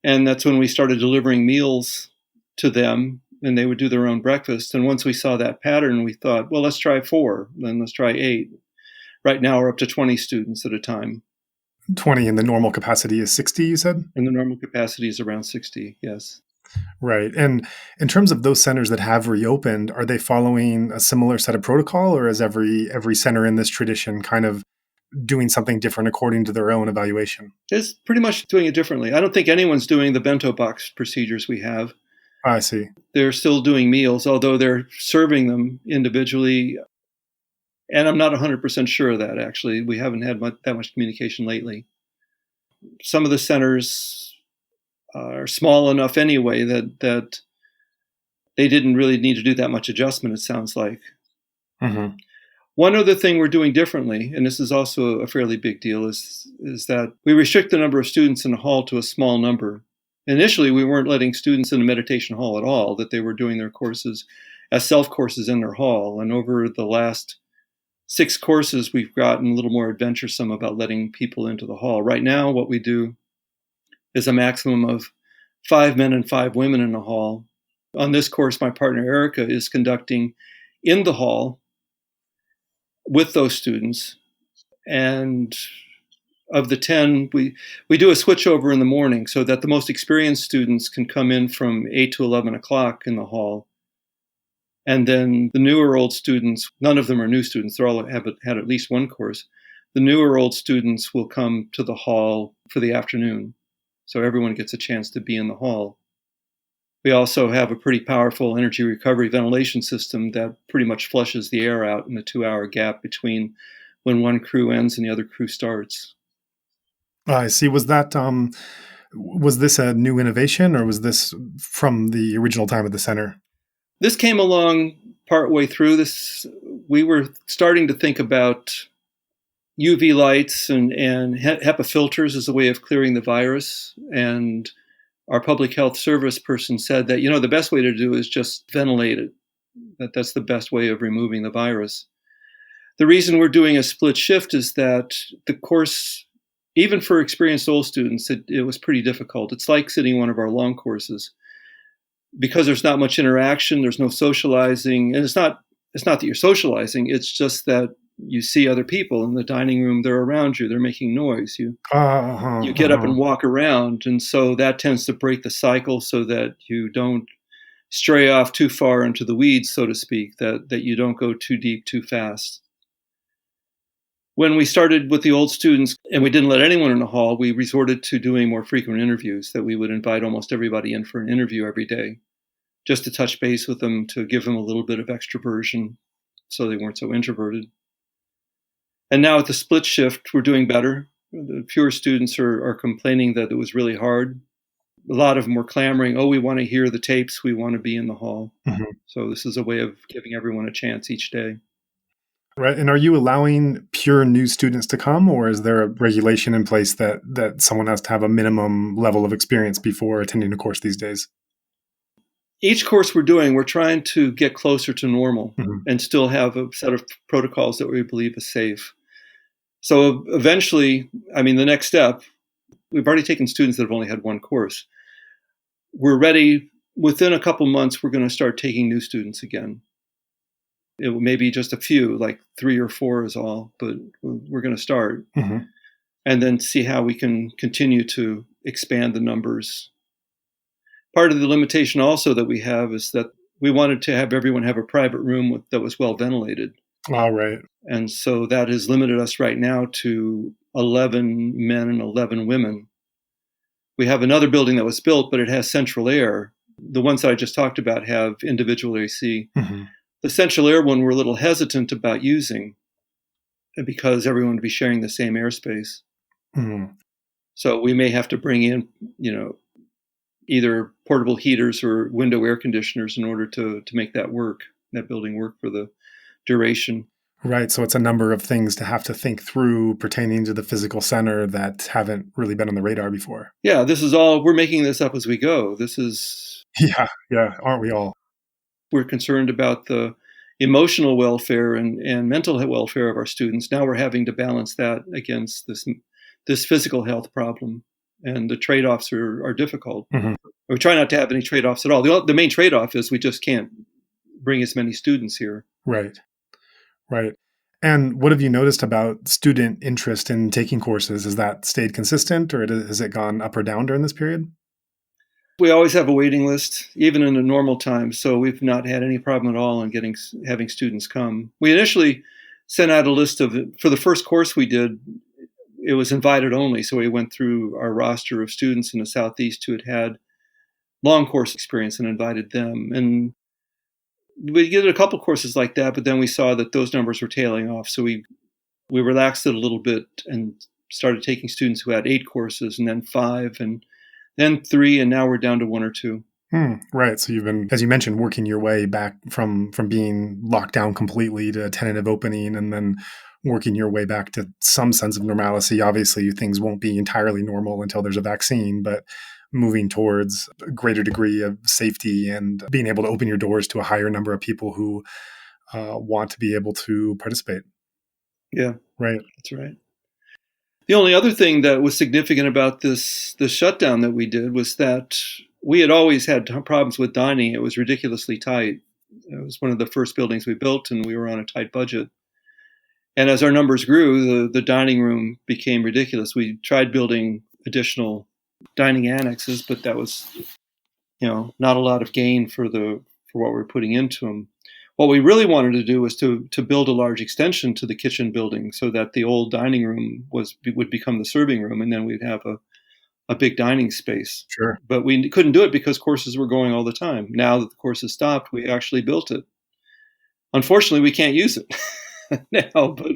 And that's when we started delivering meals to them, and they would do their own breakfast. And once we saw that pattern, we thought, well, let's try 4, then let's try 8. Right now, we're up to 20 students at a time. 20, and the normal capacity is 60, you said? And the normal capacity is around 60, yes. Right. And in terms of those centers that have reopened, are they following a similar set of protocol, or is every center in this tradition kind of doing something different according to their own evaluation? It's pretty much doing it differently. I don't think anyone's doing the bento box procedures we have. I see. They're still doing meals, although they're serving them individually. And I'm not 100% sure of that, actually. We haven't had that much communication lately. Some of the centers are small enough anyway that they didn't really need to do that much adjustment, it sounds like. Mm-hmm. One other thing we're doing differently, and this is also a fairly big deal, is that we restrict the number of students in the hall to a small number. Initially, we weren't letting students in the meditation hall at all, that they were doing their courses as self-courses in their hall. And over the last 6 courses, we've gotten a little more adventuresome about letting people into the hall. Right now, what we do is a maximum of 5 men and 5 women in the hall. On this course, my partner Erica is conducting in the hall with those students. And of the 10, we do a switchover in the morning so that the most experienced students can come in from 8 to 11 o'clock in the hall. And then the newer old students, none of them are new students, they all have had at least one course. The newer old students will come to the hall for the afternoon. So everyone gets a chance to be in the hall. We also have a pretty powerful energy recovery ventilation system that pretty much flushes the air out in the 2-hour gap between when one crew ends and the other crew starts. I see. Was this a new innovation, or was this from the original time of the center? This came along partway through this. We were starting to think about UV lights and HEPA filters as a way of clearing the virus. And our public health service person said that, the best way to do is just ventilate it. That's the best way of removing the virus. The reason we're doing a split shift is that the course, even for experienced old students, it was pretty difficult. It's like sitting one of our long courses. Because there's not much interaction, there's no socializing, and it's not that you're socializing, it's just that you see other people in the dining room, they're around you, they're making noise. You get up and walk around, and so that tends to break the cycle so that you don't stray off too far into the weeds, so to speak, that you don't go too deep too fast. When we started with the old students and we didn't let anyone in the hall, we resorted to doing more frequent interviews, that we would invite almost everybody in for an interview every day, just to touch base with them, to give them a little bit of extroversion so they weren't so introverted. And now at the split shift, we're doing better. The fewer students are complaining that it was really hard. A lot of them were clamoring, we want to hear the tapes, we want to be in the hall. Mm-hmm. So this is a way of giving everyone a chance each day. Right. And are you allowing pure new students to come, or is there a regulation in place that someone has to have a minimum level of experience before attending a course these days? Each course we're trying to get closer to normal, mm-hmm. and still have a set of protocols that we believe is safe. So eventually, the next step, we've already taken students that have only had one course. We're ready. Within a couple months, we're going to start taking new students again. It may be just a few, like 3 or 4 is all, but we're going to start, mm-hmm. and then see how we can continue to expand the numbers. Part of the limitation also that we have is that we wanted to have everyone have a private room that was well ventilated. All right. And so that has limited us right now to 11 men and 11 women. We have another building that was built, but it has central air. The ones that I just talked about have individual AC. Mm-hmm. The central air one we're a little hesitant about using because everyone would be sharing the same airspace. Mm-hmm. So we may have to bring in, either portable heaters or window air conditioners in order to make that building work for the duration. Right. So it's a number of things to have to think through pertaining to the physical center that haven't really been on the radar before. Yeah, this is all, we're making this up as we go. This is... Yeah. Aren't we all? We're concerned about the emotional welfare and mental welfare of our students. Now we're having to balance that against this physical health problem. And the trade-offs are difficult. Mm-hmm. We try not to have any trade-offs at all. The main trade-off is we just can't bring as many students here. Right. And what have you noticed about student interest in taking courses? Has that stayed consistent, or has it gone up or down during this period? We always have a waiting list, even in the normal times. So we've not had any problem at all in having students come. We initially sent out a list for the first course we did, it was invited only. So we went through our roster of students in the Southeast who had long course experience and invited them. And we did a couple courses like that, but then we saw that those numbers were tailing off. So we relaxed it a little bit and started taking students who had 8 courses, and then 5, and then 3, and now we're down to 1 or 2. Right. So you've been, as you mentioned, working your way back from being locked down completely to a tentative opening, and then working your way back to some sense of normalcy. Obviously, things won't be entirely normal until there's a vaccine, but moving towards a greater degree of safety and being able to open your doors to a higher number of people who want to be able to participate. Yeah, right. That's right. The only other thing that was significant about this shutdown that we did was that we had always had problems with dining. It was ridiculously tight. It was one of the first buildings we built, and we were on a tight budget. And as our numbers grew, the dining room became ridiculous. We tried building additional dining annexes, but that was, not a lot of gain for what we were putting into them. What we really wanted to do was to build a large extension to the kitchen building so that the old dining room would become the serving room, and then we'd have a big dining space. Sure. But we couldn't do it because courses were going all the time. Now that the courses stopped, we actually built it. Unfortunately, we can't use it now, but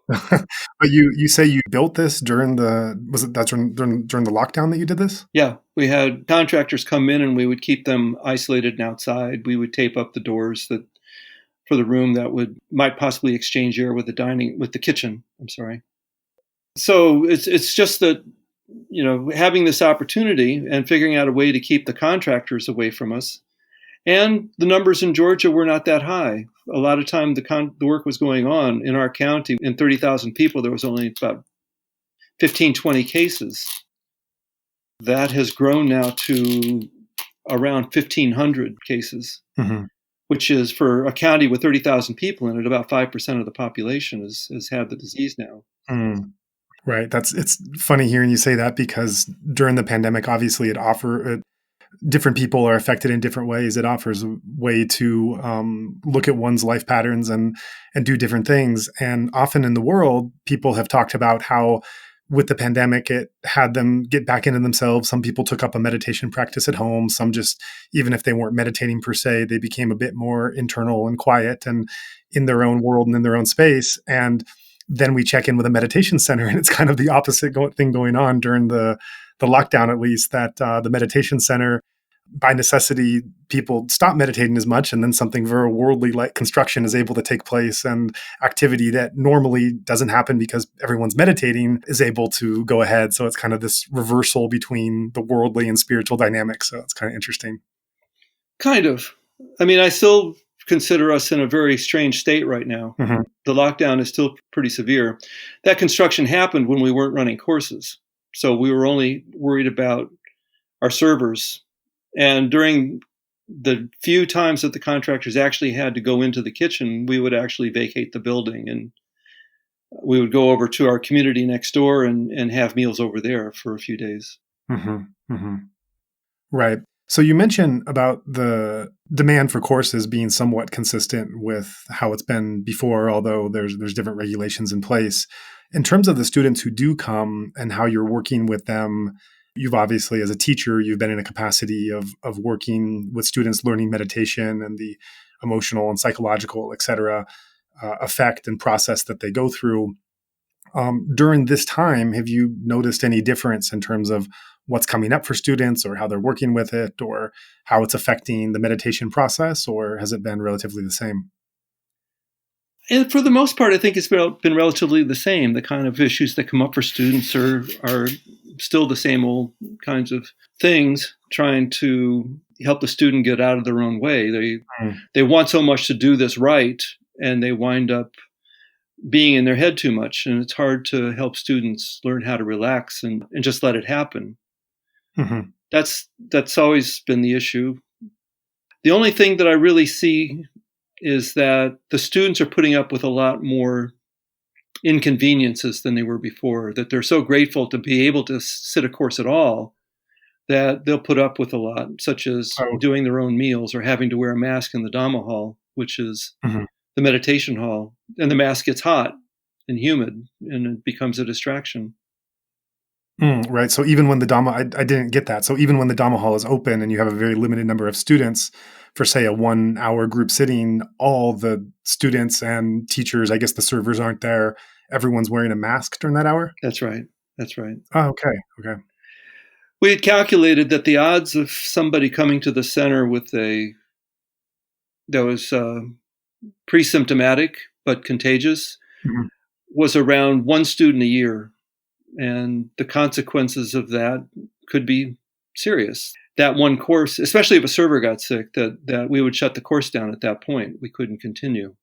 but you say you built this during the lockdown that you did this? Yeah, we had contractors come in, and we would keep them isolated and outside. We would tape up the doors for the room that might possibly exchange air with the kitchen. I'm sorry. So it's just that, having this opportunity and figuring out a way to keep the contractors away from us. And the numbers in Georgia were not that high. A lot of time the work was going on in our county. In 30,000 people, there was only about 15, 20 cases. That has grown now to around 1,500 cases, which is, for a county with 30,000 people in it, about 5% of the population has had the disease now. Right. It's funny hearing you say that, because during the pandemic, obviously different people are affected in different ways. It offers a way to look at one's life patterns and do different things. And often in the world, people have talked about how with the pandemic, it had them get back into themselves. Some people took up a meditation practice at home. Some just, even if they weren't meditating per se, they became a bit more internal and quiet and in their own world and in their own space. And then we check in with a meditation center, and it's kind of the opposite thing going on during the lockdown, at least, that the meditation center, by necessity, people stop meditating as much, and then something very worldly like construction is able to take place, and activity that normally doesn't happen because everyone's meditating is able to go ahead. So it's kind of this reversal between the worldly and spiritual dynamics. So it's kind of interesting. Kind of. I mean, I still consider us in a very strange state right now. The lockdown is still pretty severe. That construction happened when we weren't running courses. So we were only worried about our servers. And during the few times that the contractors actually had to go into the kitchen, we would actually vacate the building, and we would go over to our community next door and have meals over there for a few days. Right. So you mentioned about the demand for courses being somewhat consistent with how it's been before, although there's different regulations in place. In terms of the students who do come and how you're working with them, you've obviously, as a teacher, you've been in a capacity of working with students learning meditation and the emotional and psychological, et cetera, effect and process that they go through. During this time, have you noticed any difference in terms of what's coming up for students, or how they're working with it, or how it's affecting the meditation process, or has it been relatively the same? And for the most part, I think it's been relatively the same. The kind of issues that come up for students are still the same old kinds of things, trying to help the student get out of their own way. They want so much to do this right, and they wind up being in their head too much. And it's hard to help students learn how to relax and just let it happen. That's always been the issue. The only thing that I really see is that the students are putting up with a lot more inconveniences than they were before, that they're so grateful to be able to sit a course at all that they'll put up with a lot, such as doing their own meals or having to wear a mask in the Dhamma hall, which is the meditation hall. And the mask gets hot and humid, and it becomes a distraction. Right. So even when the Dhamma, I didn't get that. So even when the Dhamma hall is open and you have a very limited number of students, for say a 1 hour group sitting, all the students and teachers, I guess the servers aren't there. Everyone's wearing a mask during that hour? That's right. That's right. Oh, okay. Okay. We had calculated that the odds of somebody coming to the center that was pre-symptomatic but contagious Mhm. was around one student a year. And the consequences of that could be serious. That one course, especially if a server got sick, that we would shut the course down at that point. We couldn't continue.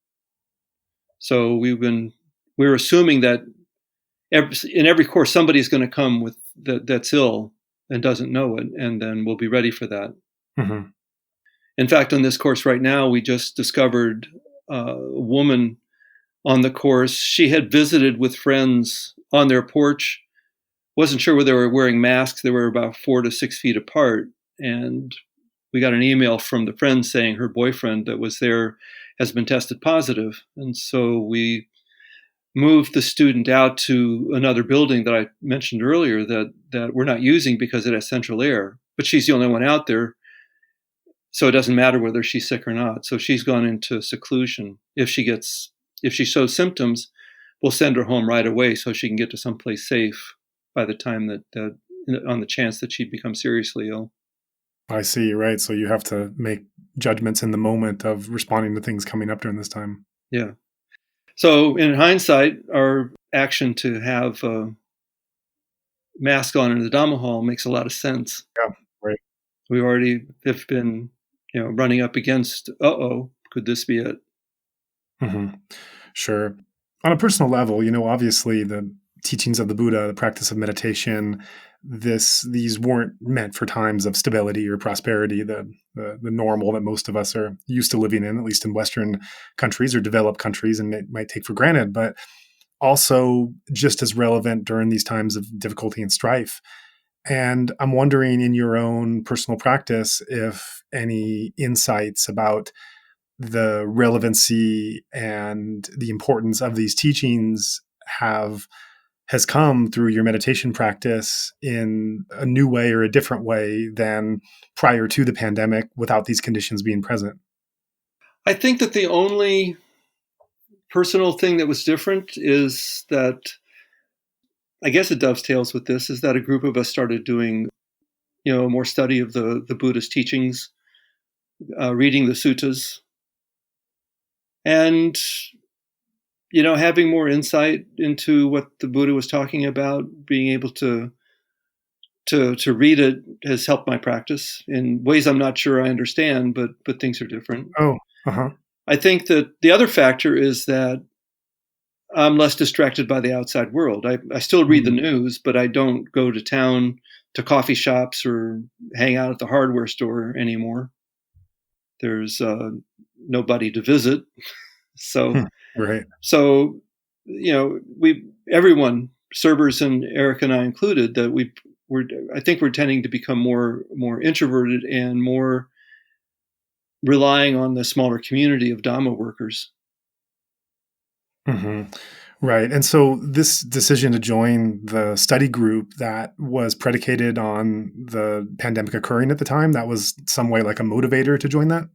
So we're assuming that in every course somebody's going to come with that's ill and doesn't know it, and then we'll be ready for that. Mhm. In fact, on this course right now, we just discovered a woman on the course. She had visited with friends on their porch. Wasn't sure whether they were wearing masks. They were about 4 to 6 feet apart. And we got an email from the friend saying her boyfriend that was there has been tested positive. And so we moved the student out to another building that I mentioned earlier that we're not using because it has central air. But she's the only one out there. So it doesn't matter whether she's sick or not. So she's gone into seclusion. If she shows symptoms, we'll send her home right away so she can get to someplace safe by the time that on the chance that she'd become seriously ill. I see, right. So you have to make judgments in the moment of responding to things coming up during this time. Yeah. So in hindsight, our action to have a mask on in the Dhamma hall makes a lot of sense. Yeah, right. We already have been, running up against, could this be it? Mm-hmm. Sure. On a personal level, obviously the teachings of the Buddha, the practice of meditation, these weren't meant for times of stability or prosperity, the normal that most of us are used to living in, at least in Western countries or developed countries, and it might take for granted, but also just as relevant during these times of difficulty and strife. And I'm wondering, in your own personal practice, if any insights about the relevancy and the importance of these teachings has come through your meditation practice in a new way or a different way than prior to the pandemic without these conditions being present. I think that the only personal thing that was different is that, I guess it dovetails with this, is that a group of us started doing, more study of the Buddha's teachings, reading the suttas, and having more insight into what the Buddha was talking about. Being able to read it has helped my practice in ways I'm not sure I understand, but things are different. Oh, uh-huh. I think that the other factor is that I'm less distracted by the outside world. I still read the news, but I don't go to town to coffee shops or hang out at the hardware store anymore. There's nobody to visit. So, right. So, everyone, servers and Eric and I included, that I think we're tending to become more introverted and more relying on the smaller community of Dhamma workers. Mm-hmm. Right. And so this decision to join the study group that was predicated on the pandemic occurring at the time, that was some way like a motivator to join that?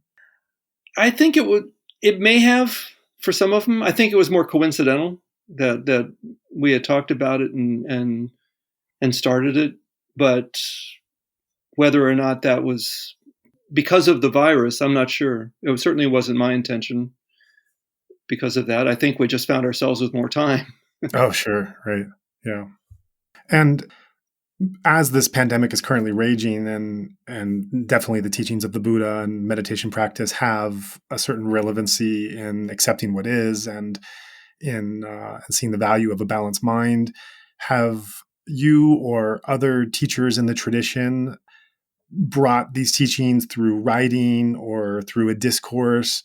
I think it may have for some of them. I think it was more coincidental that we had talked about it and started it. But whether or not that was because of the virus, I'm not sure. It certainly wasn't my intention. Because of that, I think we just found ourselves with more time. Oh, sure. Right. Yeah. And as this pandemic is currently raging, and definitely the teachings of the Buddha and meditation practice have a certain relevancy in accepting what is and in seeing the value of a balanced mind, have you or other teachers in the tradition brought these teachings through writing or through a discourse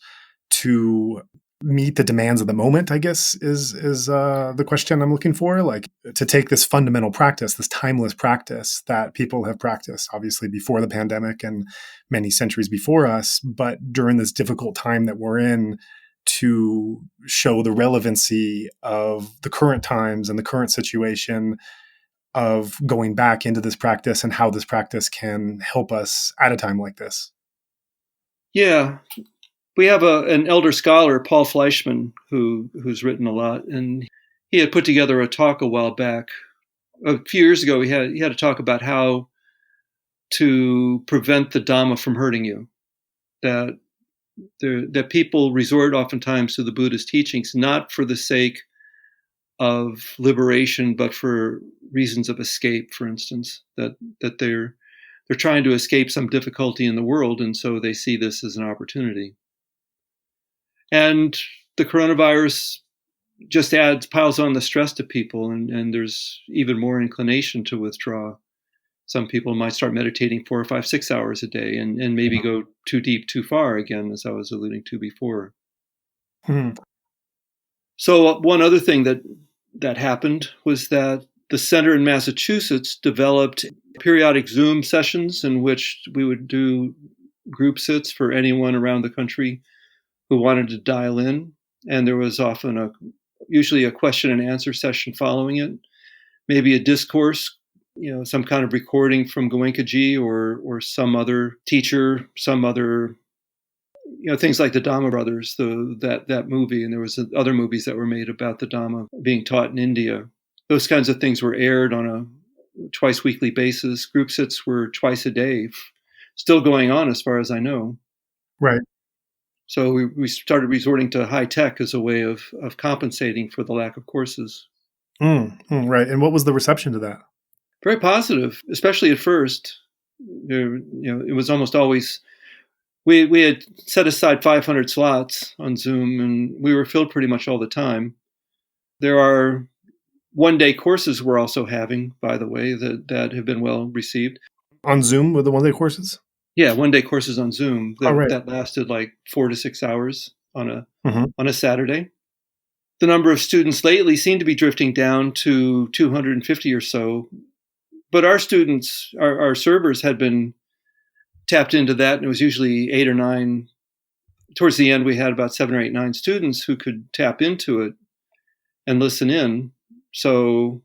to meet the demands of the moment, I guess, is the question I'm looking for. Like, to take this fundamental practice, this timeless practice that people have practiced, obviously before the pandemic and many centuries before us, but during this difficult time that we're in, to show the relevancy of the current times and the current situation of going back into this practice and how this practice can help us at a time like this. Yeah. We have an elder scholar, Paul Fleischman, who's written a lot, and he had put together a talk a while back. A few years ago, he had a talk about how to prevent the Dhamma from hurting you. That people resort oftentimes to the Buddha's teachings not for the sake of liberation, but for reasons of escape. For instance, that they're trying to escape some difficulty in the world, and so they see this as an opportunity. And the coronavirus just piles on the stress to people, and there's even more inclination to withdraw. Some people might start meditating 4 or 5, 6 hours a day and maybe go too deep, too far again, as I was alluding to before. Mm-hmm. So one other thing that happened was that the center in Massachusetts developed periodic Zoom sessions in which we would do group sits for anyone around the country who wanted to dial in. And there was often usually a question and answer session following it, maybe a discourse, some kind of recording from Goenkaji or some other teacher, some other, things like the Dhamma Brothers, that movie, and there was other movies that were made about the Dhamma being taught in India. Those kinds of things were aired on a twice weekly basis. Group sits were twice a day, still going on as far as I know. Right. So we started resorting to high tech as a way of compensating for the lack of courses. Right. And what was the reception to that? Very positive, especially at first. It was almost always, we had set aside 500 slots on Zoom, and we were filled pretty much all the time. There are one-day courses we're also having, by the way, that have been well received. On Zoom with the one-day courses? Yeah, one-day courses on Zoom right. that lasted like 4 to 6 hours on a Saturday. The number of students lately seem to be drifting down to 250 or so. But our students, our servers had been tapped into that, and it was usually 8 or 9. Towards the end, we had about 7 or 8, 9 students who could tap into it and listen in. So,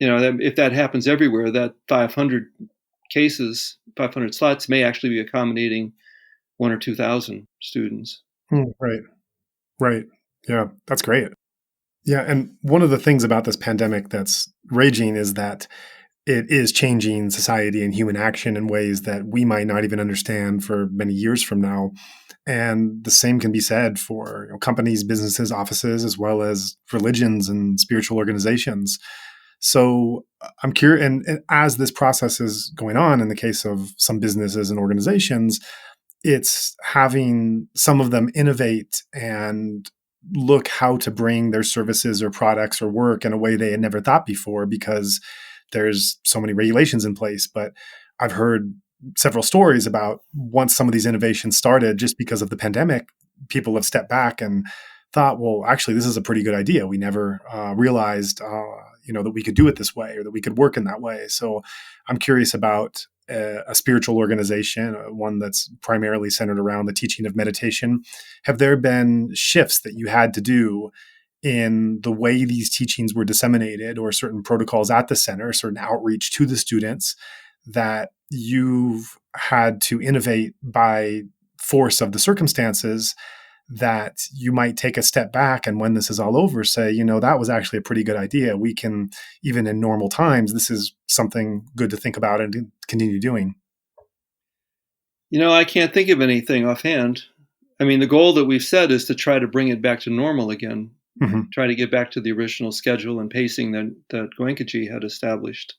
if that happens everywhere, that 500 slots may actually be accommodating 1,000 or 2,000 students. Right. Yeah, that's great. Yeah, and one of the things about this pandemic that's raging is that it is changing society and human action in ways that we might not even understand for many years from now. And the same can be said for companies, businesses, offices, as well as religions and spiritual organizations. So I'm curious, and as this process is going on in the case of some businesses and organizations, it's having some of them innovate and look how to bring their services or products or work in a way they had never thought before because there's so many regulations in place. But I've heard several stories about once some of these innovations started, just because of the pandemic, people have stepped back and thought, well, actually, this is a pretty good idea. We never realized, that we could do it this way or that we could work in that way. So I'm curious about a spiritual organization, one that's primarily centered around the teaching of meditation. Have there been shifts that you had to do in the way these teachings were disseminated or certain protocols at the center, certain outreach to the students that you've had to innovate by force of the circumstances that you might take a step back and when this is all over, say, that was actually a pretty good idea. We can, even in normal times, this is something good to think about and continue doing. I can't think of anything offhand. I mean, the goal that we've set is to try to bring it back to normal again. Try to get back to the original schedule and pacing that Goenkaji had established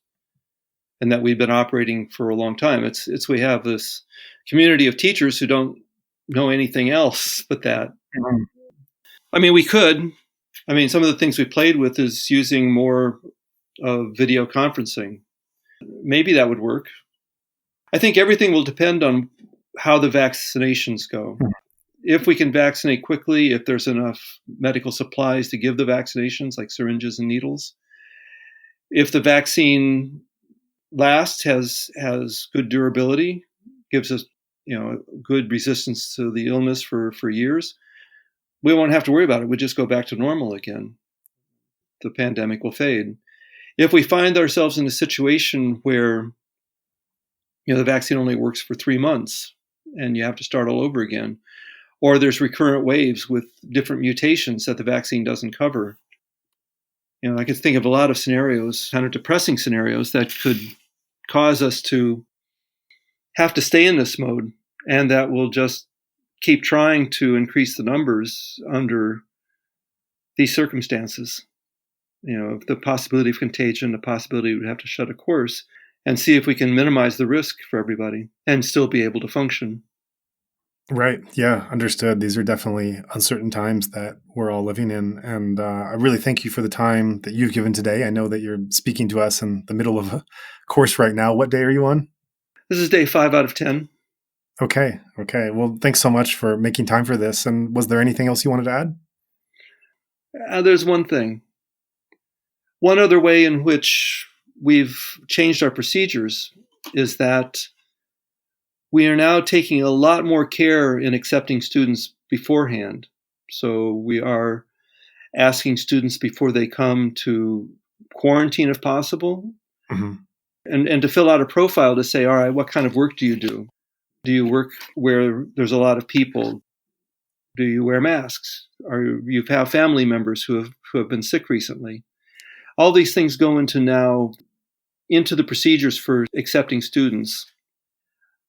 and that we've been operating for a long time. We have this community of teachers who don't know anything else but that. I mean, we could. I mean, some of the things we played with is using more video conferencing. Maybe that would work. I think everything will depend on how the vaccinations go. If we can vaccinate quickly, if there's enough medical supplies to give the vaccinations, like syringes and needles, if the vaccine lasts, has good durability, gives us good resistance to the illness for years, we won't have to worry about it. We'll just go back to normal again. The pandemic will fade. If we find ourselves in a situation where the vaccine only works for 3 months, and you have to start all over again. Or there's recurrent waves with different mutations that the vaccine doesn't cover. I could think of a lot of scenarios, kind of depressing scenarios, that could cause us to have to stay in this mode, and that will just keep trying to increase the numbers under these circumstances. The possibility of contagion, the possibility we have to shut a course, and see if we can minimize the risk for everybody and still be able to function. Right. Yeah, understood. These are definitely uncertain times that we're all living in. And I really thank you for the time that you've given today. I know that you're speaking to us in the middle of a course right now. What day are you on? This is day 5 out of 10. Okay. Well, thanks so much for making time for this. And was there anything else you wanted to add? There's one thing. One other way in which we've changed our procedures is that we are now taking a lot more care in accepting students beforehand. So we are asking students before they come to quarantine if possible, and to fill out a profile to say, all right, what kind of work do you do? Do you work where there's a lot of people? Do you wear masks? Or you have family members who have been sick recently? All these things go into the procedures for accepting students.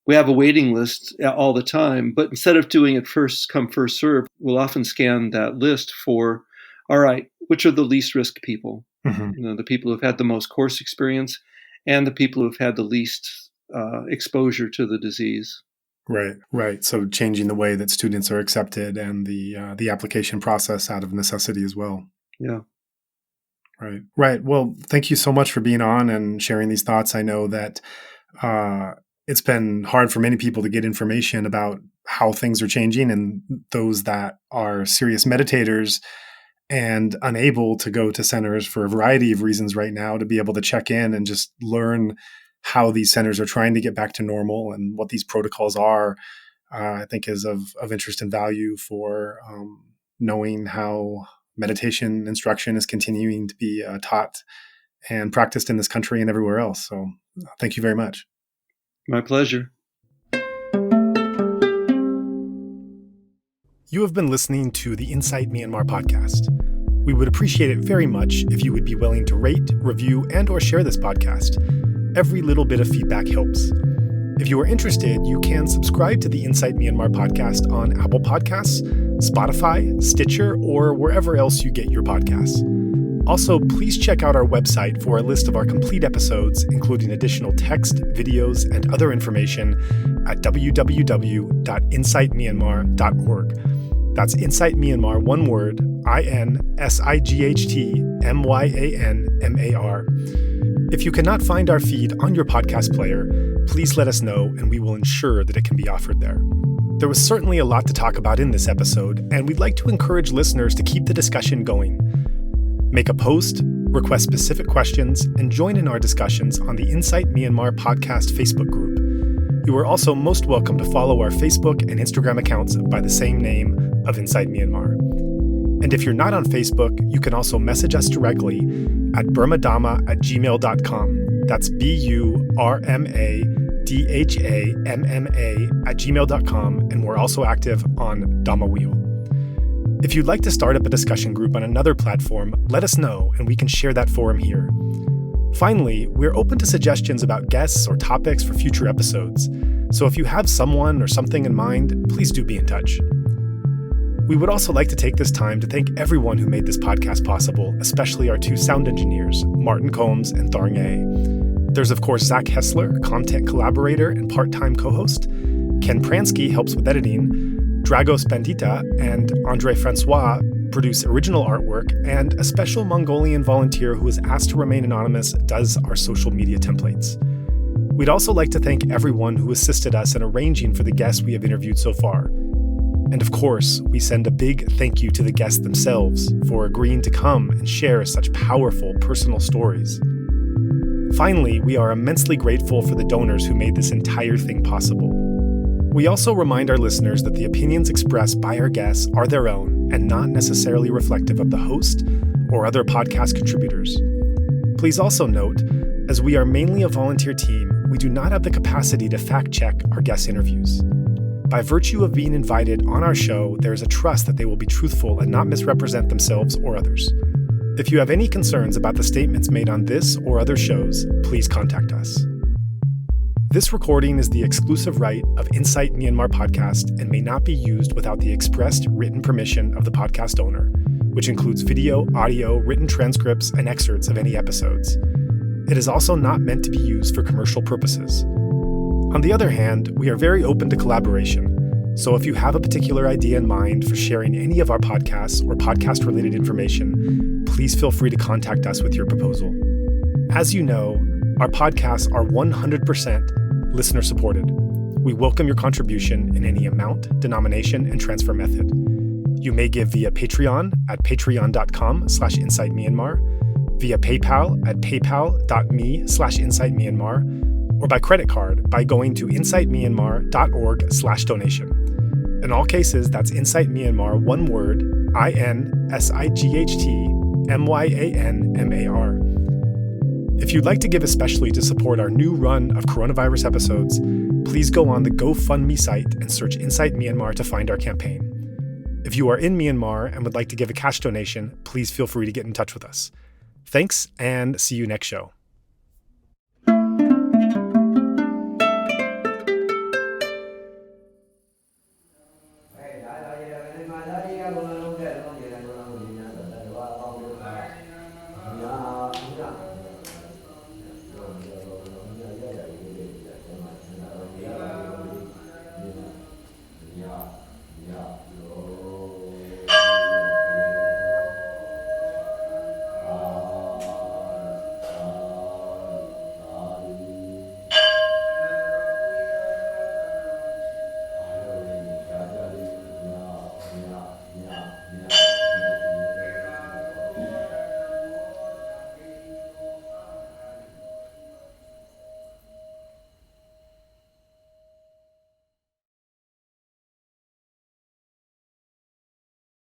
We have a waiting list all the time, but instead of doing it first come, first serve, we'll often scan that list for, all right, which are the least risk people? The people who've had the most course experience and the people who've had the least exposure to the disease. Right. So changing the way that students are accepted and the application process out of necessity as well. Yeah. Right. Well, thank you so much for being on and sharing these thoughts. I know that it's been hard for many people to get information about how things are changing, and those that are serious meditators and unable to go to centers for a variety of reasons right now to be able to check in and just learn how these centers are trying to get back to normal and what these protocols are, I think is of interest and value for knowing how meditation instruction is continuing to be taught and practiced in this country and everywhere else. So thank you very much. My pleasure. You have been listening to the Insight Myanmar podcast. We would appreciate it very much if you would be willing to rate, review, and/or share this podcast. Every little bit of feedback helps. If you are interested, you can subscribe to the Insight Myanmar podcast on Apple Podcasts, Spotify, Stitcher, or wherever else you get your podcasts. Also, please check out our website for a list of our complete episodes, including additional text, videos, and other information at www.insightmyanmar.org. That's Insight Myanmar, one word, INSIGHTMYANMAR. If you cannot find our feed on your podcast player, please let us know and we will ensure that it can be offered there. There was certainly a lot to talk about in this episode, and we'd like to encourage listeners to keep the discussion going. Make a post, request specific questions, and join in our discussions on the Insight Myanmar podcast Facebook group. You are also most welcome to follow our Facebook and Instagram accounts by the same name of Insight Myanmar. And if you're not on Facebook, you can also message us directly at burmadhamma@gmail.com. That's BURMADHAMMA@gmail.com, and we're also active on Dhamma Wheel. If you'd like to start up a discussion group on another platform, let us know and we can share that forum here. Finally, we're open to suggestions about guests or topics for future episodes. So if you have someone or something in mind, please do be in touch. We would also like to take this time to thank everyone who made this podcast possible, especially our two sound engineers, Martin Combs and Tharng A. There's, of course, Zach Hessler, content collaborator and part-time co-host. Ken Pransky helps with editing. Dragos Bandita and Andre Francois produce original artwork, and a special Mongolian volunteer who is asked to remain anonymous does our social media templates. We'd also like to thank everyone who assisted us in arranging for the guests we have interviewed so far. And of course, we send a big thank you to the guests themselves for agreeing to come and share such powerful personal stories. Finally, we are immensely grateful for the donors who made this entire thing possible. We also remind our listeners that the opinions expressed by our guests are their own and not necessarily reflective of the host or other podcast contributors. Please also note, as we are mainly a volunteer team, we do not have the capacity to fact-check our guest interviews. By virtue of being invited on our show, there is a trust that they will be truthful and not misrepresent themselves or others. If you have any concerns about the statements made on this or other shows, please contact us. This recording is the exclusive right of Insight Myanmar podcast and may not be used without the expressed written permission of the podcast owner, which includes video, audio, written transcripts, and excerpts of any episodes. It is also not meant to be used for commercial purposes. On the other hand, we are very open to collaboration, so if you have a particular idea in mind for sharing any of our podcasts or podcast-related information, please feel free to contact us with your proposal. As you know, our podcasts are 100% listener-supported. We welcome your contribution in any amount, denomination, and transfer method. You may give via Patreon at patreon.com/insightmyanmar, via PayPal at paypal.me/insightmyanmar, or by credit card by going to insightmyanmar.org/donation. In all cases, that's Insight Myanmar, one word, INSIGHTMYANMAR. If you'd like to give especially to support our new run of coronavirus episodes, please go on the GoFundMe site and search Insight Myanmar to find our campaign. If you are in Myanmar and would like to give a cash donation, please feel free to get in touch with us. Thanks, and see you next show.